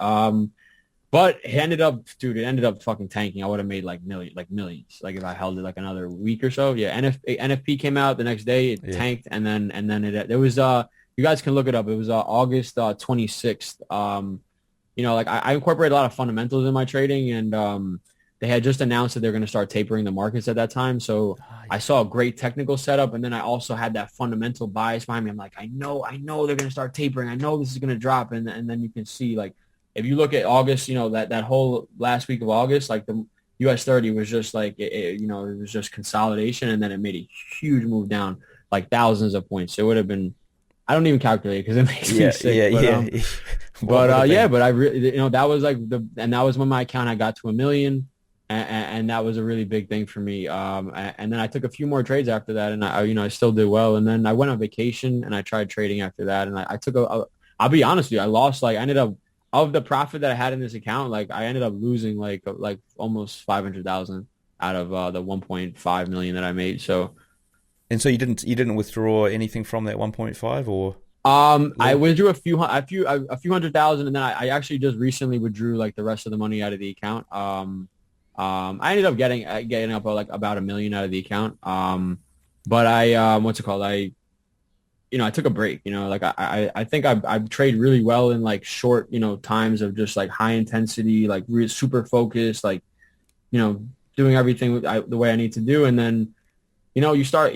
B: But it ended up fucking tanking. I would have made like millions, like if I held it like another week or so. Yeah, NFP came out the next day. It tanked, and then it was you guys can look it up. It was August 26th. Like I incorporate a lot of fundamentals in my trading, and they had just announced that they're going to start tapering the markets at that time. So I saw a great technical setup, and then I also had that fundamental bias behind me. I'm like, I know they're going to start tapering. I know this is going to drop, and then you can see, like, if you look at August, that whole last week of August, like the US30 was just like, it was just consolidation, and then it made a huge move down, like thousands of points. It would have been, I don't even calculate it because it makes me sick. But I really, that was like and that was when my account I got to $1 million, and that was a really big thing for me. And then I took a few more trades after that, and I still did well. And then I went on vacation, and I tried trading after that, and I took I'll be honest with you, I lost, like, I ended up, of the profit that I had in this account, like I ended up losing like almost 500,000 out of the 1.5 million that I made. So
A: you didn't withdraw anything from that 1.5, or?
B: I withdrew a few 100,000, and then I actually just recently withdrew like the rest of the money out of the account. I ended up getting up like about $1 million out of the account. But I took a break, like I think I trade really well in like short, times of just like high intensity, like really super focused, like, doing everything the way I need to do. And then, you start,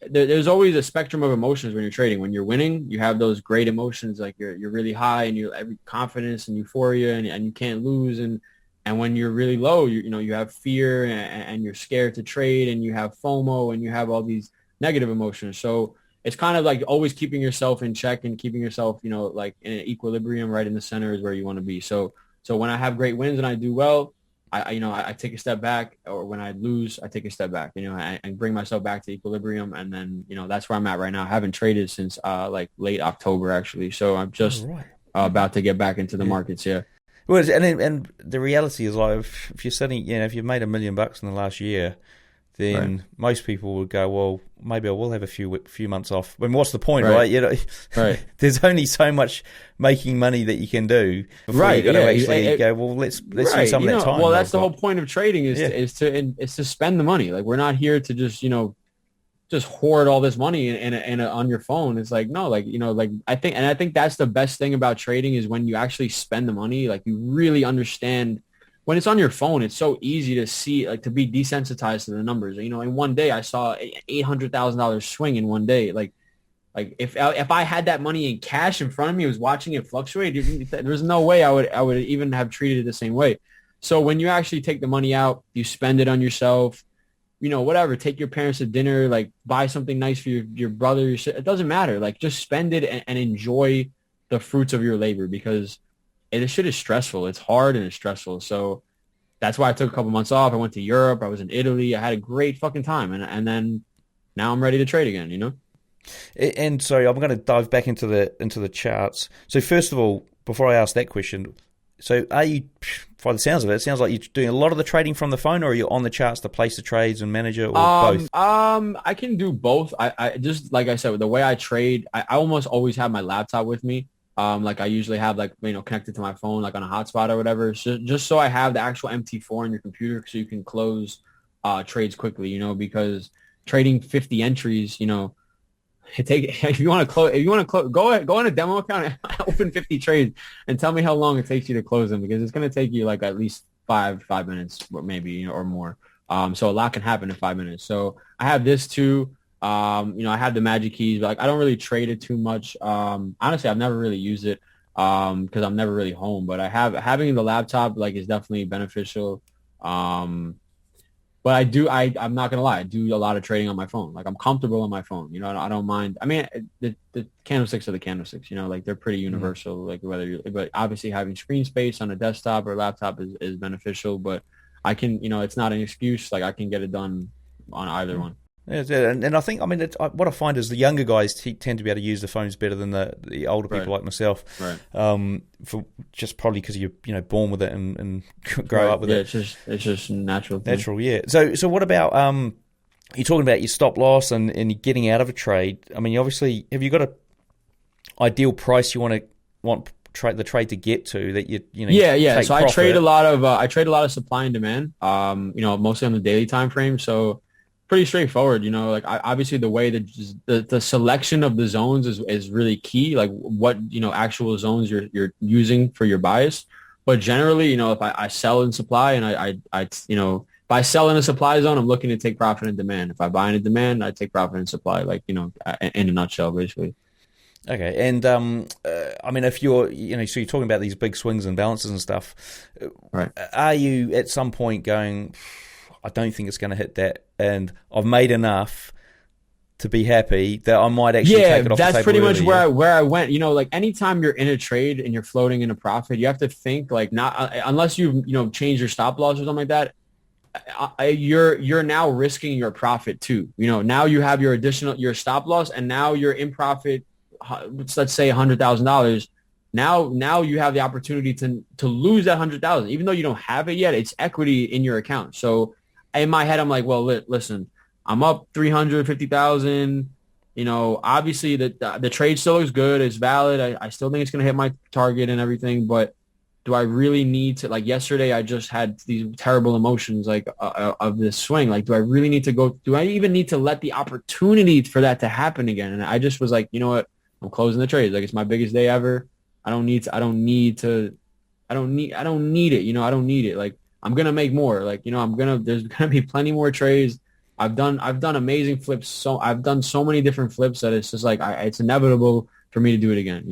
B: there's always a spectrum of emotions when you're trading. When you're winning, you have those great emotions, like you're really high, and you have confidence and euphoria, and you can't lose. And when you're really low, you have fear, and you're scared to trade, and you have FOMO, and you have all these negative emotions. So it's kind of like always keeping yourself in check and keeping yourself, like in an equilibrium, right in the center is where you want to be. So when I have great wins and I do well, I take a step back, or when I lose, I take a step back, and bring myself back to equilibrium. And then, that's where I'm at right now. I haven't traded since like late October, actually. So I'm just about to get back into the markets. Yeah.
A: Well, and the reality is, like, if you're sitting, if you've made $1 million in the last year, then most people would go, well, maybe I will have a few months off. I mean, what's the point, right?
B: Right.
A: There's only so much making money that you can do before you got to actually go, well, let's do some of that time.
B: Well, that's the whole point of trading is to spend the money. Like, we're not here to just just hoard all this money on your phone. It's like, no, I think that's the best thing about trading is when you actually spend the money, like, you really understand. When it's on your phone, it's so easy to see, like, to be desensitized to the numbers. In one day I saw $800,000 swing in one day. Like if I had that money in cash in front of me, was watching it fluctuate, there's no way I would even have treated it the same way. So when you actually take the money out, you spend it on yourself, whatever, take your parents to dinner, like, buy something nice for your brother, it doesn't matter. Like, just spend it and enjoy the fruits of your labor, because this shit is stressful. It's hard and it's stressful. So that's why I took a couple months off. I went to Europe. I was in Italy. I had a great fucking time. And then now I'm ready to trade again,
A: And so I'm going to dive back into the charts. So first of all, before I ask that question, so are you, by the sounds of it sounds like you're doing a lot of the trading from the phone, or are you on the charts to place the trades and manage it, or both?
B: I can do both. I just, like I said, the way I trade, I almost always have my laptop with me. Like, I usually have, like, connected to my phone, like on a hotspot or whatever, just so I have the actual MT4 on your computer, so you can close trades quickly, because trading 50 entries, if you want to close, go on a demo account and open 50 trades and tell me how long it takes you to close them, because it's going to take you like at least five minutes, or maybe, or more. So a lot can happen in 5 minutes. So I have this too. I have the magic keys, but, like, I don't really trade it too much. Honestly, I've never really used it because I'm never really home. But having the laptop, like, is definitely beneficial. But I'm not gonna lie, I do a lot of trading on my phone. Like, I'm comfortable on my phone. I don't mind. I mean, the candlesticks are the candlesticks. Like, they're pretty universal. Like, but obviously having screen space on a desktop or laptop is beneficial. But I can, it's not an excuse. Like, I can get it done on either one.
A: Yeah, and I think, what I find is the younger guys tend to be able to use the phones better than the older people like myself.
B: Right.
A: For just probably because you're born with it and grow up with it.
B: It's just natural.
A: Natural, yeah. So what about you're talking about your stop loss and getting out of a trade? I mean, obviously, have you got a ideal price you want the trade to get to that you
B: Yeah. So
A: profit?
B: I trade a lot of supply and demand. Mostly on the daily time frame. So pretty straightforward, like, obviously the way that the selection of the zones is really key, like what, actual zones you're using for your bias. But generally, if I sell in supply and if I sell in a supply zone, I'm looking to take profit in demand. If I buy in a demand, I take profit in supply, like, in a nutshell, basically.
A: Okay, and if you're, so you're talking about these big swings and balances and stuff,
B: right?
A: Are you at some point going, I don't think it's going to hit that, and I've made enough to be happy that I might actually take it off the table?
B: That's pretty much
A: early,
B: where I went. Like, anytime you're in a trade and you're floating in a profit, you have to think, like, not unless you change your stop loss or something like that. You're now risking your profit too. Now you have your stop loss, and now you're in profit. Let's say $100,000. Now you have the opportunity to lose that $100,000, even though you don't have it yet. It's equity in your account. So in my head, I'm like, well, listen, I'm up $350,000. Obviously the trade still looks good. It's valid. I still think it's going to hit my target and everything. But do I really need to, like, yesterday I just had these terrible emotions, like, of this swing. Like, do I really need to go? Do I even need to let the opportunity for that to happen again? And I just was like, you know what? I'm closing the trades. Like, it's my biggest day ever. I don't need it. I don't need it. I don't need it. Like, I'm going to make more. Like, there's going to be plenty more trades. I've done amazing flips. So I've done so many different flips that it's just like, it's inevitable for me to do it again,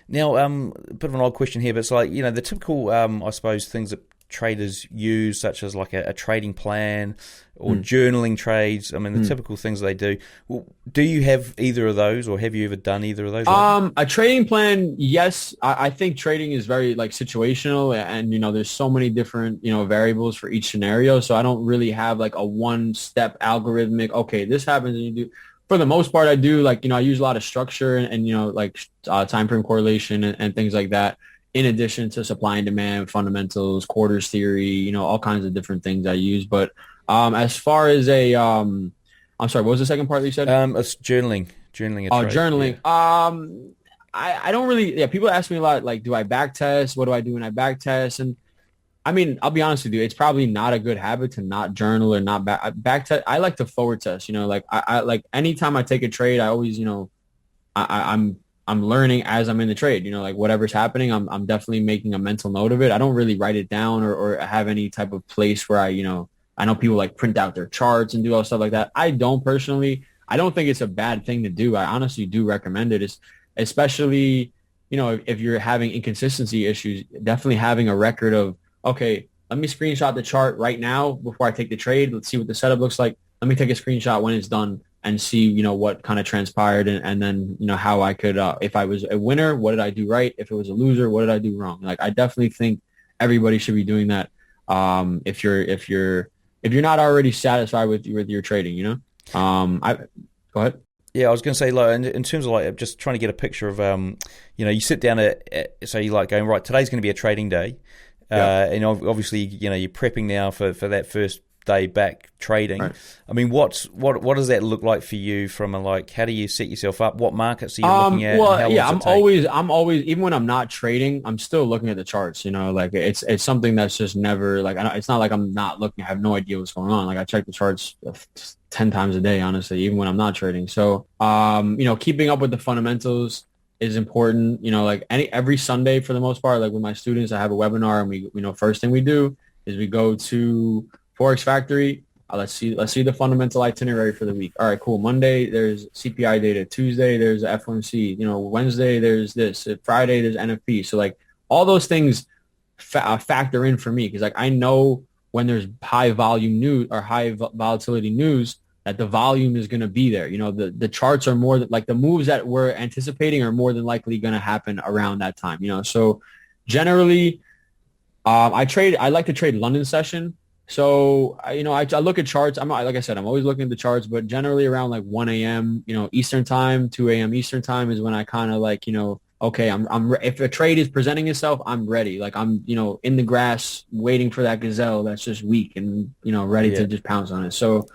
A: Now, a bit of an odd question here, but it's like, the typical, I suppose, things that traders use, such as like a trading plan or journaling trades? I mean, the typical things they do. Well, do you have either of those, or have you ever done either of those?
B: A trading plan, yes. I think trading is very like situational, and there's so many different variables for each scenario. So I don't really have like a one-step algorithmic. Okay, this happens, and you do. For the most part, I do like I use a lot of structure and like time frame correlation and things like that. In addition to supply and demand, fundamentals, quarters theory, all kinds of different things I use. But as far as I'm sorry, what was the second part that you said?
A: It's journaling. Journaling.
B: Journaling.
A: Yeah.
B: I don't really. Yeah, people ask me a lot. Like, do I back test? What do I do when I back test? And I mean, I'll be honest with you. It's probably not a good habit to not journal or not back test. I like to forward test. Like I like anytime I take a trade, I always I'm learning as I'm in the trade, like whatever's happening, I'm definitely making a mental note of it. I don't really write it down or have any type of place where I know people like print out their charts and do all stuff like that. I don't personally. I don't think it's a bad thing to do. I honestly do recommend it. It's especially, if you're having inconsistency issues, definitely having a record of, okay, let me screenshot the chart right now before I take the trade. Let's see what the setup looks like. Let me take a screenshot when it's done and see, what kind of transpired and then, how I could, if I was a winner, what did I do right? If it was a loser, what did I do wrong? Like, I definitely think everybody should be doing that. If you're not already satisfied with your trading, go ahead.
A: Yeah, I was going to say, like, in terms of like just trying to get a picture of, you sit down so you like going, right, today's going to be a trading day. And obviously, you're prepping now for that first day back trading. Right. I mean, what does that look like for you from a, like, how do you set yourself up? What markets are you looking at?
B: Well, yeah, I'm always, even when I'm not trading, I'm still looking at the charts, like it's something that's just never like, it's not like I'm not looking, I have no idea what's going on. Like I check the charts 10 times a day, honestly, even when I'm not trading. So, keeping up with the fundamentals is important. Like every Sunday for the most part, like with my students, I have a webinar and we, first thing we do is we go to Forex Factory. Let's see the fundamental itinerary for the week. All right, cool. Monday, there's CPI data. Tuesday, there's FOMC. Wednesday, there's this. Friday, there's NFP. So like all those things factor in for me because like I know when there's high volume news or high volatility news that the volume is going to be there. The charts are more like the moves that we're anticipating are more than likely going to happen around that time. So generally, I like to trade London session. So, I look at charts. Like I said, I'm always looking at the charts, but generally around like 1 a.m., Eastern time, 2 a.m. Eastern time is when I kind of like, okay, if a trade is presenting itself, I'm ready. Like I'm, in the grass waiting for that gazelle that's just weak and, ready to just pounce on it. So,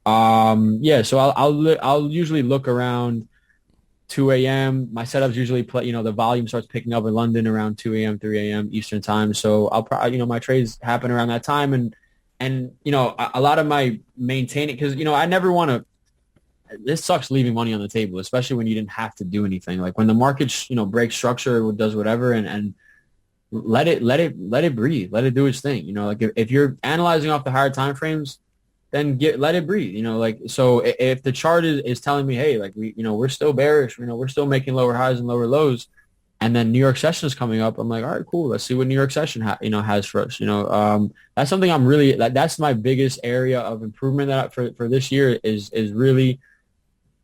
B: so I'll usually look around 2 a.m. My setups usually play, the volume starts picking up in London around 2 a.m., 3 a.m. Eastern time. So I'll probably, my trades happen around that time and a lot of my maintaining, because, I never want to, this sucks leaving money on the table, especially when you didn't have to do anything. Like when the market, breaks structure or does whatever and let it breathe, let it do its thing. Like if you're analyzing off the higher time frames, then let it breathe, so if the chart is telling me, hey, like we're still bearish, we're still making lower highs and lower lows. And then New York session is coming up. I'm like, all right, cool. Let's see what New York session has for us. That's something I'm really that's my biggest area of improvement that for this year is really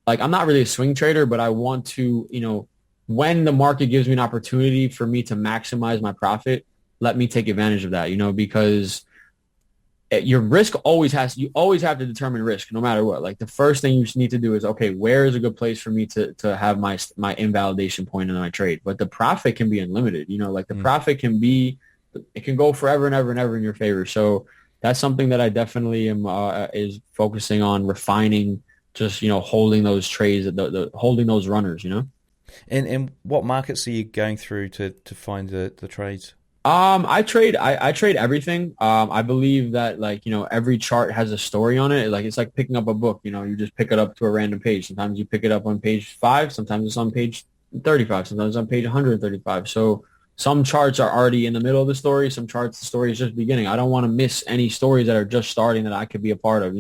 B: like I'm not really a swing trader, but I want to when the market gives me an opportunity for me to maximize my profit, let me take advantage of that. Because your risk you always have to determine risk no matter what. Like the first thing you need to do is, okay, where is a good place for me to have my invalidation point in my trade? But the profit can be unlimited, like the profit can go forever and ever and ever in your favor. So that's something that I definitely am, is focusing on refining, just, holding those trades, holding those runners,
A: And what markets are you going through to find the trades?
B: I trade everything. I believe that every chart has a story on it. Like it's like picking up a book, you just pick it up to a random page. Sometimes you pick it up on page 5, sometimes it's on page 35, sometimes it's on page 135. So some charts are already in the middle of the story. Some charts, the story is just beginning. I don't want to miss any stories that are just starting that I could be a part of,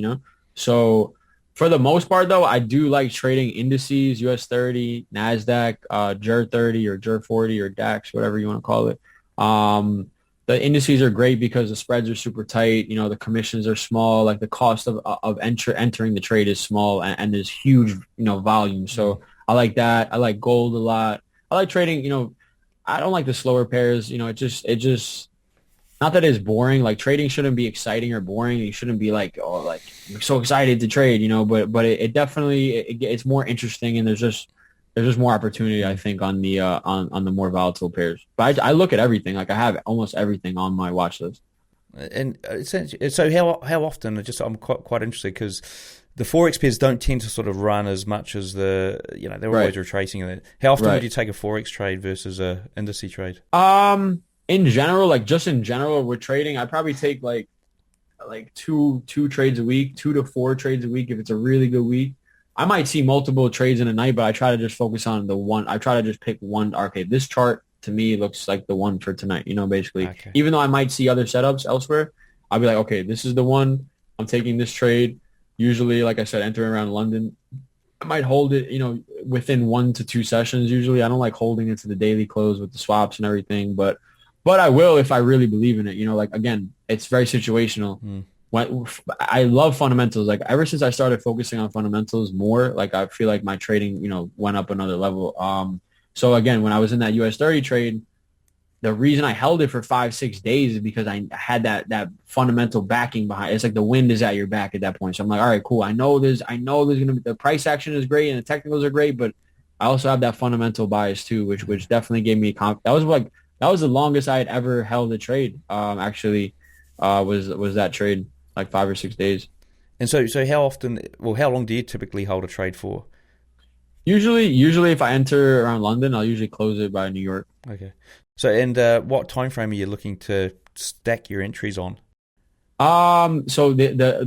B: So for the most part though, I do like trading indices, US30, NASDAQ, JUR30 or JUR40 or DAX, whatever you want to call it. the indices are great because the spreads are super tight. You know, the commissions are small. Like the cost of entering the trade is small, and there's huge, you know, volume. So I like that. I like gold a lot. I like trading. You know, I don't like the slower pairs. You know, it just not that it's boring. Like trading shouldn't be exciting or boring. You shouldn't be like, oh, like I'm so excited to trade. You know, but it definitely it's more interesting, and there's just more opportunity, I think, on the on the more volatile pairs. But I look at everything. Like I have almost everything on my watch list.
A: And essentially, so how often? I'm quite interested because the Forex pairs don't tend to sort of run as much as they're always retracing it. How often would you take a Forex trade versus a indice trade?
B: In general, with trading, I probably take like two trades a week, 2 to 4 trades a week if it's a really good week. I might see multiple trades in a night, but I try to just focus on the one. I try to just pick one. Okay, this chart to me looks like the one for tonight, you know, basically. Okay. Even though I might see other setups elsewhere, I'll be like, okay, this is the one. I'm taking this trade. Usually, like I said, entering around London. I might hold it, you know, within 1 to 2 sessions usually. I don't like holding it to the daily close with the swaps and everything, but I will if I really believe in it. You know, like, again, it's very situational. I love fundamentals. Like ever since I started focusing on fundamentals more, like I feel like my trading, you know, went up another level. So again, when I was in that US30 trade, the reason I held it for 5-6 days is because I had that fundamental backing behind. It's like the wind is at your back at that point. So I'm like, all right, cool. I know there's going to be, the price action is great and the technicals are great, but I also have that fundamental bias too, which definitely gave me confidence. That was the longest I had ever held a trade. Actually, was that trade. Like 5 or 6 days.
A: And so how long do you typically hold a trade for?
B: Usually if I enter around London, I'll usually close it by New York.
A: Okay. So, and what time frame are you looking to stack your entries on?
B: So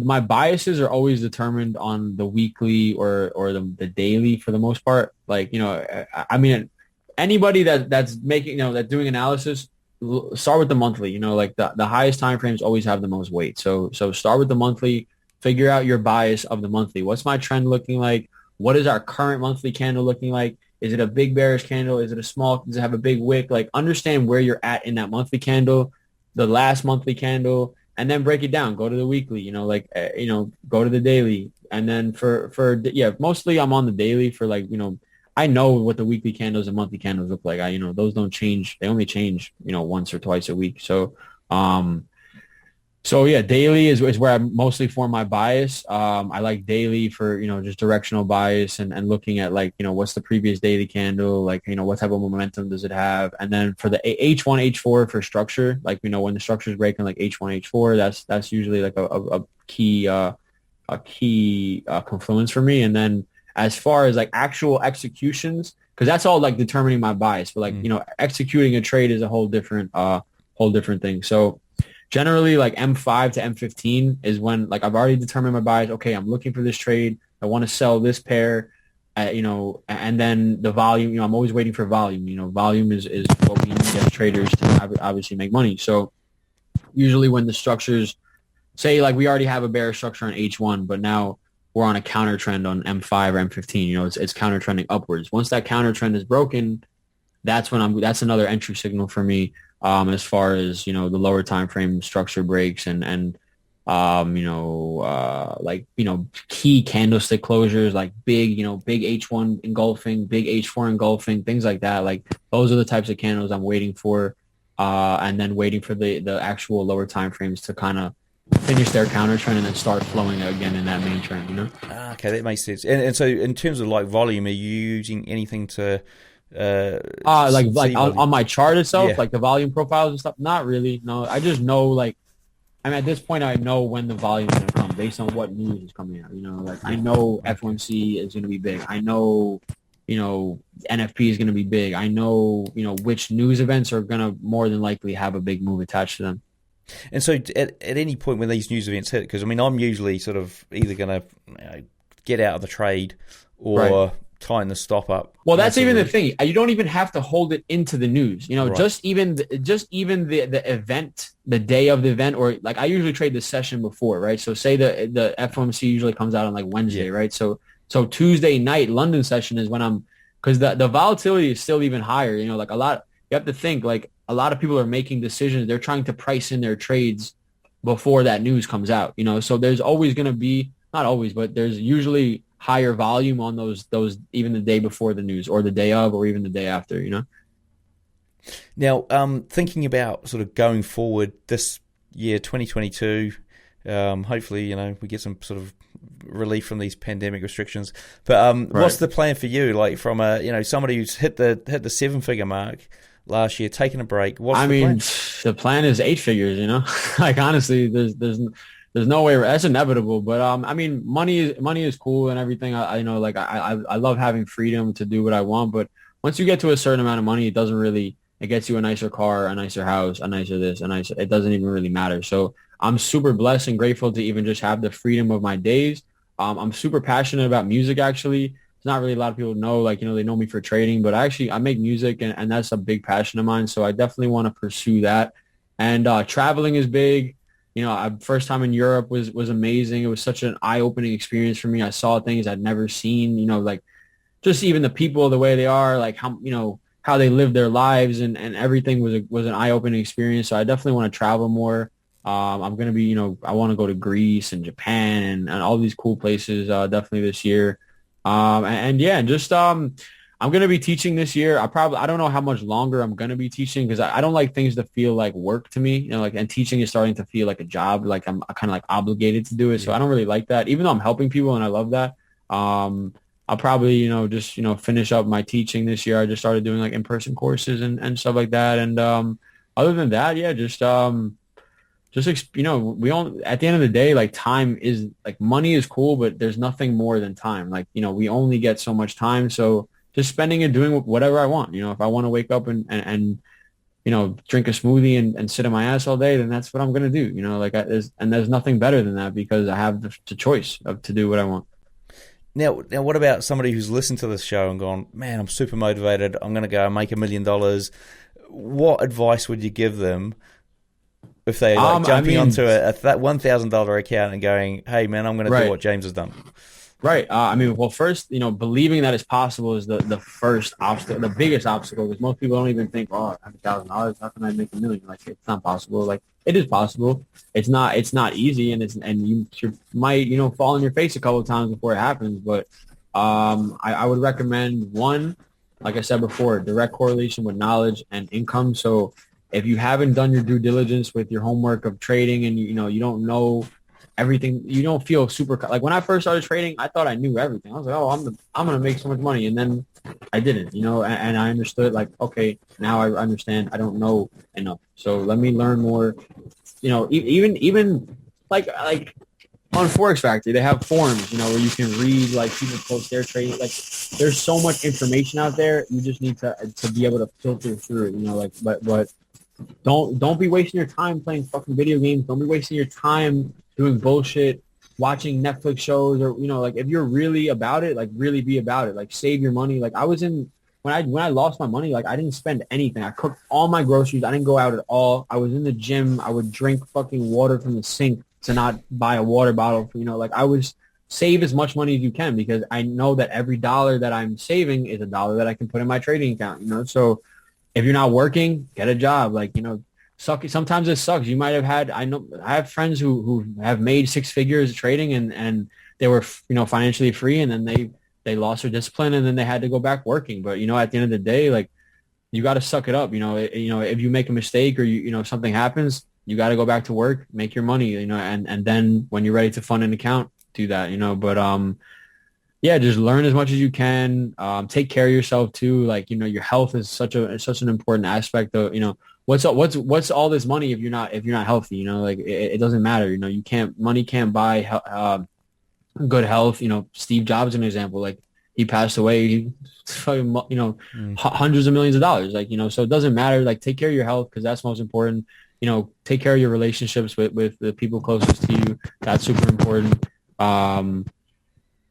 B: my biases are always determined on the weekly or the daily for the most part. Like, you know, I mean, anybody that's making, you know, that's doing analysis, start with the monthly. You know, like the highest time frames always have the most weight. So start with the monthly, figure out your bias of the monthly. What's my trend looking like? What is our current monthly candle looking like? Is it a big bearish candle? Is it a small? Does it have a big wick? Like understand where you're at in that monthly candle, the last monthly candle, and then break it down. Go to the weekly, you know, like, you know, go to the daily. And then for mostly I'm on the daily for like, you know, I know what the weekly candles and monthly candles look like. You know, those don't change. They only change, you know, once or twice a week. So, daily is where I mostly form my bias. I like daily for, you know, just directional bias and looking at like, you know, what's the previous daily candle? Like, you know, what type of momentum does it have? And then for the H1, H4 for structure, like, you know, when the structure is breaking like H1, H4, that's usually like a key confluence for me. And then as far as like actual executions, because that's all like determining my bias, but like, you know, executing a trade is a whole different thing. So generally like M5 to M15 is when like I've already determined my bias. Okay, I'm looking for this trade. I want to sell this pair, you know, and then the volume, you know, I'm always waiting for volume. You know, volume is what we need as traders to obviously make money. So usually when the structures, say like we already have a bearish structure on H1, but now we're on a counter trend on M5 or M15, you know, it's counter trending upwards. Once that counter trend is broken, that's that's another entry signal for me, as far as, you know, the lower time frame structure breaks and like, you know, key candlestick closures, like big H1 engulfing, big H4 engulfing, things like that. Like those are the types of candles I'm waiting for, and then waiting for the actual lower time frames to kind of finish their counter trend and then start flowing again in that main trend, you know?
A: Okay, that makes sense. And so in terms of like volume, are you using anything to
B: like on my chart itself, like the volume profiles and stuff? Not really, no. I just know, like, I mean, at this point I know when the volume is going to come based on what news is coming out, you know? Like I know FOMC is going to be big. I know, you know, NFP is going to be big. I know, you know, which news events are going to more than likely have a big move attached to them.
A: And so at any point when these news events hit, because I mean, I'm usually sort of either going to get out of the trade or tying the stop up.
B: Well, that's even the thing. You don't even have to hold it into the news. You know, just even the event, the day of the event, or like I usually trade the session before, right? So say the FOMC usually comes out on like Wednesday, right? So Tuesday night London session is when because the volatility is still even higher. You know, like a lot. you have to think like a lot of people are making decisions. They're trying to price in their trades before that news comes out, you know, so there's always going to be, not always, but there's usually higher volume on those even the day before the news or the day of or even the day after, you know.
A: Now, thinking about sort of going forward this year, 2022, hopefully, you know, we get some sort of relief from these pandemic restrictions. But what's the plan for you? Like from a, you know, somebody who's hit the 7-figure mark last year, taking a break. What's the plan?
B: The plan is 8 figures, you know, like honestly, there's no way that's inevitable, but I mean, money is cool and everything. I you know, like I love having freedom to do what I want, but once you get to a certain amount of money, it gets you a nicer car, a nicer house, a nicer this, it doesn't even really matter. So I'm super blessed and grateful to even just have the freedom of my days. I'm super passionate about music, actually. It's not really a lot of people know, like, you know, they know me for trading, but I make music and that's a big passion of mine. So I definitely want to pursue that. And traveling is big. You know, first time in Europe was amazing. It was such an eye-opening experience for me. I saw things I'd never seen, you know, like just even the people, the way they are, like how, you know, how they live their lives and everything was an eye-opening experience. So I definitely want to travel more. I'm going to be, you know, I want to go to Greece and Japan and all these cool places definitely this year. I'm going to be teaching this year. I don't know how much longer I'm going to be teaching because I don't like things to feel like work to me, you know, like, and teaching is starting to feel like a job, like I'm kind of like obligated to do it. So I don't really like that, even though I'm helping people and I love that. I'll probably, you know, just, you know, finish up my teaching this year. I just started doing like in-person courses and stuff like that. And other than that, yeah, just you know, we don't, at the end of the day, like time is like money is cool, but there's nothing more than time. Like, you know, we only get so much time. So just spending it doing whatever I want. You know, if I want to wake up and you know, drink a smoothie and sit on my ass all day, then that's what I'm going to do. You know, like there's nothing better than that because I have the choice to do what I want.
A: Now, what about somebody who's listened to this show and gone, man, I'm super motivated. I'm going to go and make $1 million. What advice would you give them if they jumping onto that $1,000 account and going, hey, man, I'm going to do what James has done?
B: Right. Well, first, you know, believing that it's possible is the first obstacle, the biggest obstacle, because most people don't even think, oh, I have $1,000. How can I make $1 million? Like, it's not possible. Like, it is possible. It's not easy, and you might, you know, fall on your face a couple of times before it happens. But I would recommend one, like I said before, direct correlation with knowledge and income. So if you haven't done your due diligence with your homework of trading and, you know, you don't know everything, you don't feel super, like when I first started trading, I thought I knew everything. I was like, oh, I'm going to make so much money. And then I didn't, you know, and I understood like, okay, now I understand I don't know enough. So let me learn more, you know, even like on Forex Factory, they have forums, you know, where you can read like people post their trading. Like there's so much information out there. You just need to be able to filter through it, you know, like, but don't be wasting your time playing fucking video games. Don't be wasting your time doing bullshit, watching Netflix shows, or, you know, like if you're really about it, like really be about it, like save your money. Like I was when I lost my money, like I didn't spend anything. I cooked all my groceries. I didn't go out at all. I was in the gym. I would drink fucking water from the sink to not buy a water bottle. You know, like I was save as much money as you can because I know that every dollar that I'm saving is a dollar that I can put in my trading account, you know? So if you're not working, get a job. Like, you know, sometimes it sucks. You might have had, I have friends who have made 6 figures trading and they were, you know, financially free, and then they lost their discipline and then they had to go back working. But, you know, at the end of the day, like you got to suck it up. You know, if you make a mistake or you know, something happens, you got to go back to work, make your money, you know, and then when you're ready to fund an account, do that, you know, but, yeah, just learn as much as you can. Take care of yourself too. Like, you know, your health is such an important aspect of, you know, what's all this money if you're not healthy, you know, like it doesn't matter. You know, money can't buy good health. You know, Steve Jobs, an example, like he passed away, you know, hundreds of millions of dollars, like, you know, so it doesn't matter. Like take care of your health because that's most important. You know, take care of your relationships with the people closest to you. That's super important.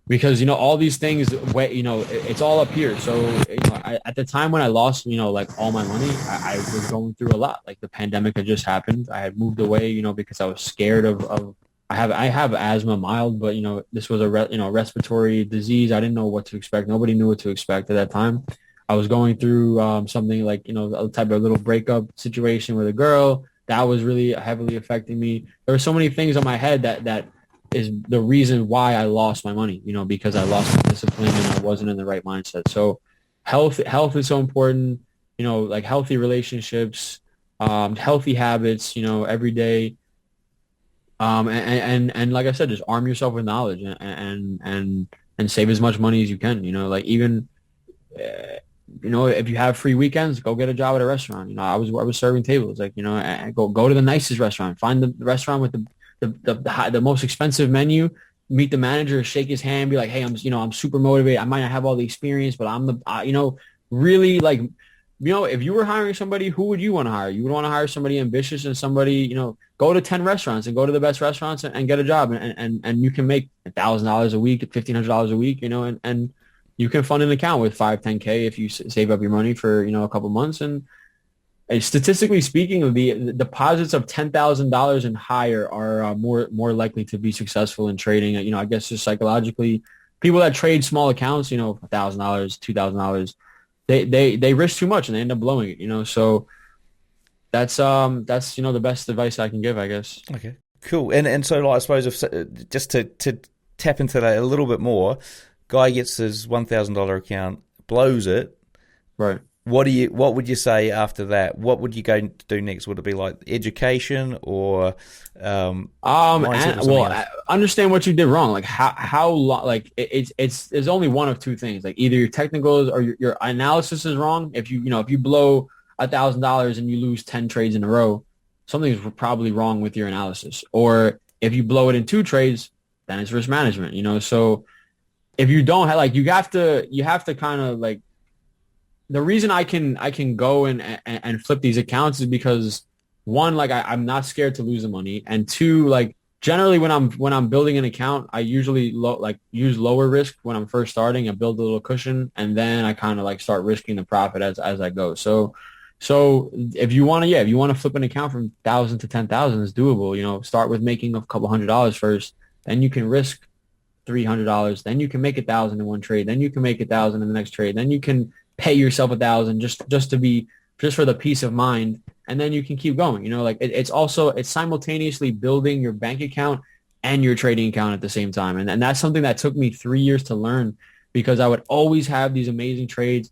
B: Because, you know, all these things, you know, it's all up here. So, you know, at the time when I lost, you know, like all my money, I was going through a lot. Like the pandemic had just happened. I had moved away, you know, because I was scared of I have asthma mild, but, you know, this was a respiratory disease. I didn't know what to expect. Nobody knew what to expect at that time. I I was going through something like, a type of little breakup situation with a girl that was really heavily affecting me. There were so many things on my head that is the reason why I lost my money, because I lost my discipline and I wasn't in the right mindset. So health is so important, like healthy relationships, healthy habits, every day. And like I said, just arm yourself with knowledge and save as much money as you can, like even, if you have free weekends, go get a job at a restaurant. I was serving tables, like, go to the nicest restaurant, find the restaurant with the most expensive menu, meet the manager, shake his hand, be like, hey, I'm super motivated. I might not have all the experience, but I'm really like, if you were hiring somebody, who would you want to hire? You would want to hire somebody ambitious and somebody, go to 10 restaurants and go to the best restaurants and get a job. And you can make $1,000 a week, $1,500 a week, and you can fund an account with 5-10K if you save up your money for, a couple months. And statistically speaking, the deposits of $10,000 and higher are more likely to be successful in trading. I guess just psychologically, people that trade small accounts, $1,000, $2,000, they risk too much and they end up blowing it. So that's the best advice I can give, I guess.
A: Okay, cool. And so, like, I suppose if just to tap into that a little bit more, guy gets his $1,000 account, blows it,
B: right?
A: What would you say after that? What would you go to do next? Would it be like education or
B: understand what you did wrong? Like how long? Like it's only one of two things. Like either your technicals or your analysis is wrong. If you blow $1,000 and you lose 10 trades in a row, something's probably wrong with your analysis. Or if you blow it in 2 trades, then it's risk management. So if you don't have, like, you have to kind of, like, the reason I can go and flip these accounts is because, one, like, I'm not scared to lose the money, and 2, like, generally when I'm building an account, I usually use lower risk when I'm first starting. I build a little cushion, and then I kind of like start risking the profit as I go. So if you want to flip an account from 1,000 to 10,000, it's doable. Start with making a couple $100 first, then you can risk $300, then you can make 1,000 in one trade, then you can make 1,000 in the next trade, then you can pay yourself 1,000 just for the peace of mind, and then you can keep going. Like it's simultaneously building your bank account and your trading account at the same time, and that's something that took me 3 years to learn, because I would always have these amazing trades.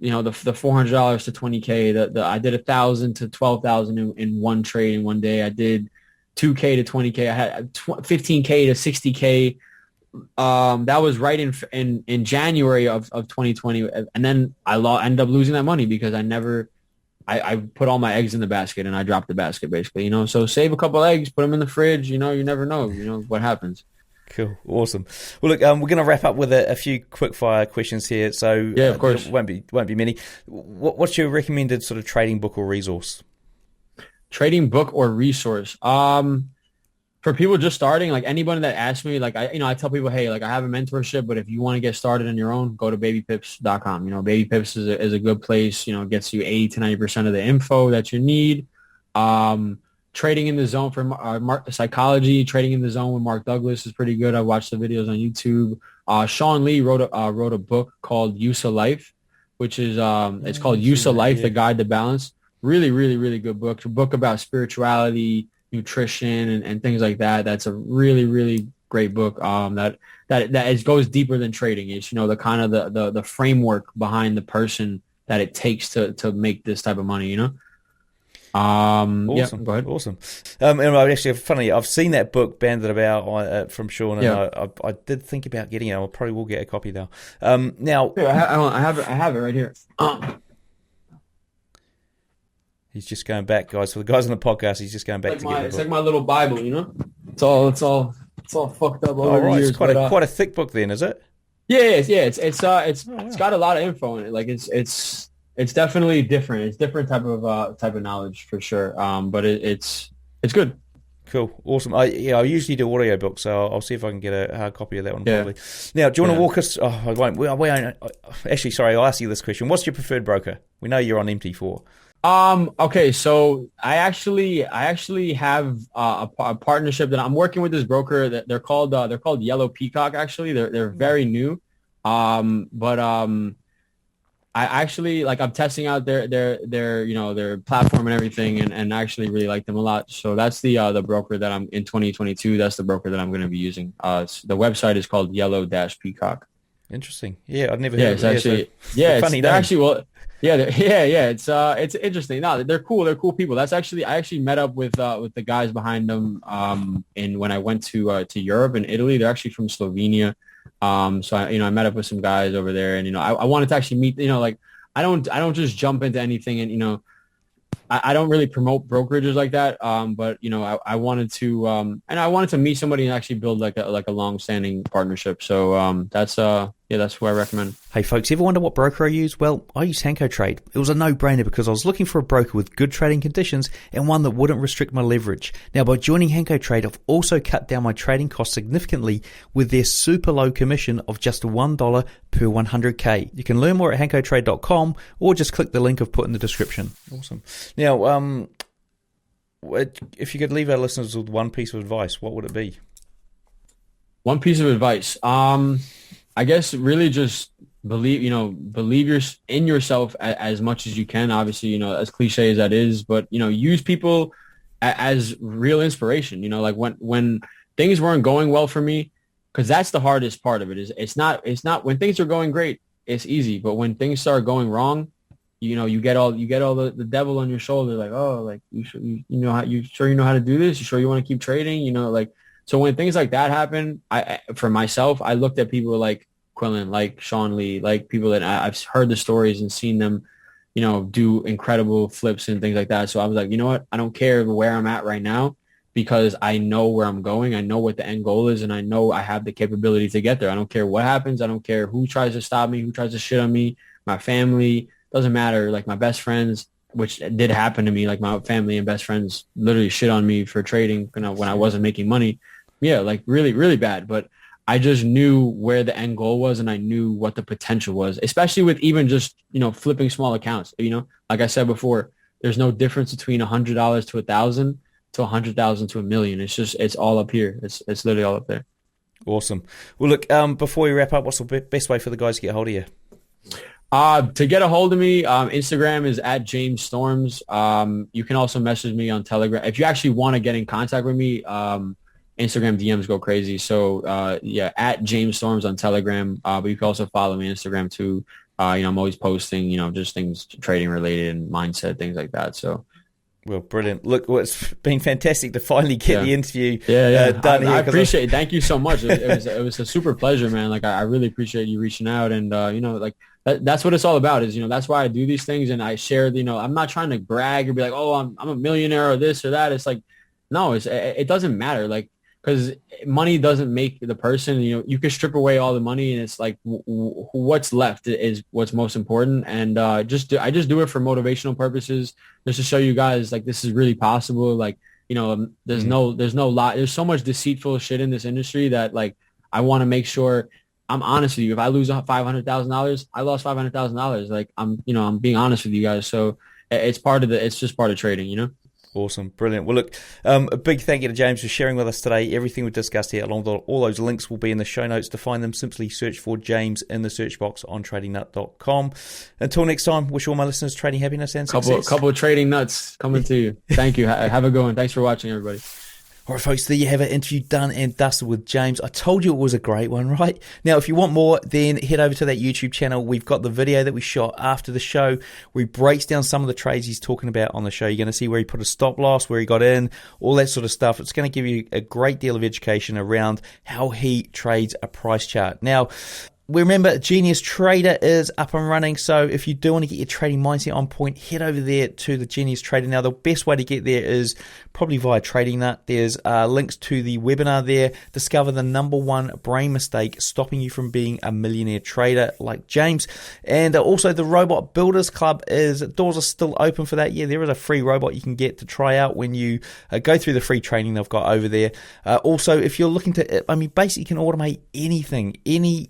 B: The $400 to 20K, I did 1,000 to 12,000 in one trade in one day. I did 2K to 20K. I had 15K to 60K. That was right in January of 2020, and then I ended up losing that money because I put all my eggs in the basket and I dropped the basket, basically. So save a couple eggs, put them in the fridge. You never know. What happens.
A: Cool, awesome. Well, look, we're going to wrap up with a few quick fire questions here. So
B: yeah, of course,
A: won't be many. What's your recommended sort of trading book or resource?
B: Trading book or resource? For people just starting, like anybody that asks me, like I tell people, hey, like I have a mentorship, but if you want to get started on your own, go to babypips.com. Babypips is a good place. It gets you 80 to 90% of the info that you need. Trading in the Zone for psychology, Trading in the Zone with Mark Douglas is pretty good. I watched the videos on YouTube. Sean Lee wrote a book called Use of Life, which is it's called Use of Life: The Guide to Balance. Really, really, really good book. It's a book about spirituality, nutrition, and things like that. That's a really, really great book. That goes deeper than trading. It's the kind of the framework behind the person that it takes to make this type of money.
A: Awesome.
B: Yeah, go ahead.
A: Awesome. And actually, funny, I've seen that book banded about from Sean, and I did think about getting it. I probably will get a copy though. Now,
B: I have it right here.
A: He's just going back, guys. For the guys on the podcast, he's just going back to get the book.
B: It's like my little Bible, It's all fucked up over the years.
A: It's quite a thick book, then, is it?
B: Yeah. It's got a lot of info in it. Like it's definitely different. It's different type of knowledge for sure. But it's good.
A: Cool, awesome. I usually do audio books, so I'll see if I can get a hard copy of that one. Probably. Now, do you want to walk us? Oh, I won't. We won't. Actually, sorry. I'll ask you this question. What's your preferred broker? We know you're on MT4.
B: Okay, so I actually have a partnership that I'm working with this broker that they're called Yellow Peacock. Actually, they're very new, but I actually I'm testing out their platform and everything, and actually really like them a lot. So that's the broker that I'm in 2022. That's the broker that I'm going to be using. The website is called Yellow-Peacock.
A: Interesting. Yeah, I'd never heard of it.
B: Actually, funny. They're actually it's interesting. No, they're cool. They're cool people. I actually met up with the guys behind them when I went to Europe and Italy. They're actually from Slovenia. So I met up with some guys over there, and I wanted to actually meet. I don't just jump into anything, and I don't really promote brokerages like that. But I wanted to, and I wanted to meet somebody and actually build like a long-standing partnership. So that's who I recommend.
A: Hey folks, ever wonder what broker I use? Well, I use Hanko Trade. It was a no-brainer because I was looking for a broker with good trading conditions and one that wouldn't restrict my leverage. Now, by joining Hanko Trade, I've also cut down my trading costs significantly with their super low commission of just $1 per 100K. You can learn more at hankotrade.com or just click the link I've put in the description. Awesome. Now, if you could leave our listeners with one piece of advice, what would it be?
B: One piece of advice. I guess really just believe in yourself as much as you can. Obviously, as cliche as that is, but use people as real inspiration. Like when things weren't going well for me, because that's the hardest part of it. Is it's not when things are going great, it's easy, but when things start going wrong, you get all the devil on your shoulder, like, oh, like you know how to do this? You sure you want to keep trading? So when things like that happen, for myself, I looked at people like Quillen, like Sean Lee, like people that I've heard the stories and seen them, do incredible flips and things like that. So I was like, you know what? I don't care where I'm at right now because I know where I'm going. I know what the end goal is, and I know I have the capability to get there. I don't care what happens. I don't care who tries to stop me, who tries to shit on me, my family, doesn't matter. Like my best friends, which did happen to me, like my family and best friends literally shit on me for trading, when I wasn't making money. Yeah, like really, really bad. But I just knew where the end goal was, and I knew what the potential was, especially with even just, flipping small accounts. Like I said before, there's no difference between $100 to 1,000 to 100,000 to 1,000,000. It's all up here. It's literally all up there.
A: Awesome. Well, look, before we wrap up, what's the best way for the guys to get a hold of you?
B: To get a hold of me, Instagram is @JamesStorms. You can also message me on Telegram. If you actually want to get in contact with me, Instagram DMs go crazy. So, @JamesStorms on Telegram. But you can also follow me on Instagram too. I'm always posting, just things trading related and mindset, things like that. So.
A: Well, brilliant. Look, it's been fantastic to finally get the interview done here.
B: I appreciate it. Thank you so much. It was a super pleasure, man. Like, I really appreciate you reaching out. And, that's what it's all about is, that's why I do these things. And I share, I'm not trying to brag or be like, oh, I'm a millionaire or this or that. It's like, no, it doesn't matter. Like, because money doesn't make the person. You can strip away all the money, and it's like what's left is what's most important. And I just do it for motivational purposes, just to show you guys like this is really possible. Like there's no lie. There's so much deceitful shit in this industry that like I want to make sure I'm honest with you. If I lose $500,000, I lost $500,000. Like I'm being honest with you guys. So it's just part of trading.
A: Awesome. Brilliant. Well, look, a big thank you to James for sharing with us today. Everything we've discussed here, along with all those links, will be in the show notes. To find them, simply search for James in the search box on tradingnut.com. Until next time, wish all my listeners trading happiness and success.
B: Couple of trading nuts coming to you. Thank you. Have a good one. Thanks for watching, everybody.
A: All right, folks, there you have it. Interview done and dusted with James. I told you it was a great one, right? Now, if you want more, then head over to that YouTube channel. We've got the video that we shot after the show where he breaks down some of the trades he's talking about on the show. You're going to see where he put a stop loss, where he got in, all that sort of stuff. It's going to give you a great deal of education around how he trades a price chart. Now, remember, Genius Trader is up and running, so if you do want to get your trading mindset on point, head over there to the Genius Trader. Now, the best way to get there is probably via Trading Nut. There's links to the webinar there. Discover the #1 brain mistake stopping you from being a millionaire trader like James. And also the Robot Builders Club doors are still open for that. Yeah, there is a free robot you can get to try out when you go through the free training they've got over there. Also, if you're looking to, basically you can automate anything, any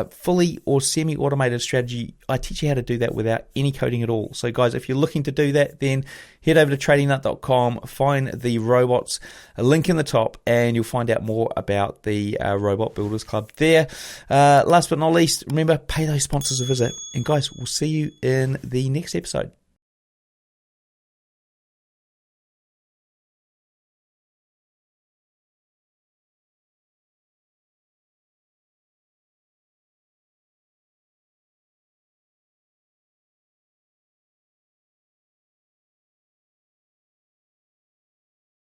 A: fully or semi-automated strategy. I teach you how to do that without any coding at all. So guys, if you're looking to do that, then head over to tradingnut.com, find the robots, a link in the top, and you'll find out more about the Robot Builders Club there. Last but not least, remember, pay those sponsors a visit. And guys, we'll see you in the next episode.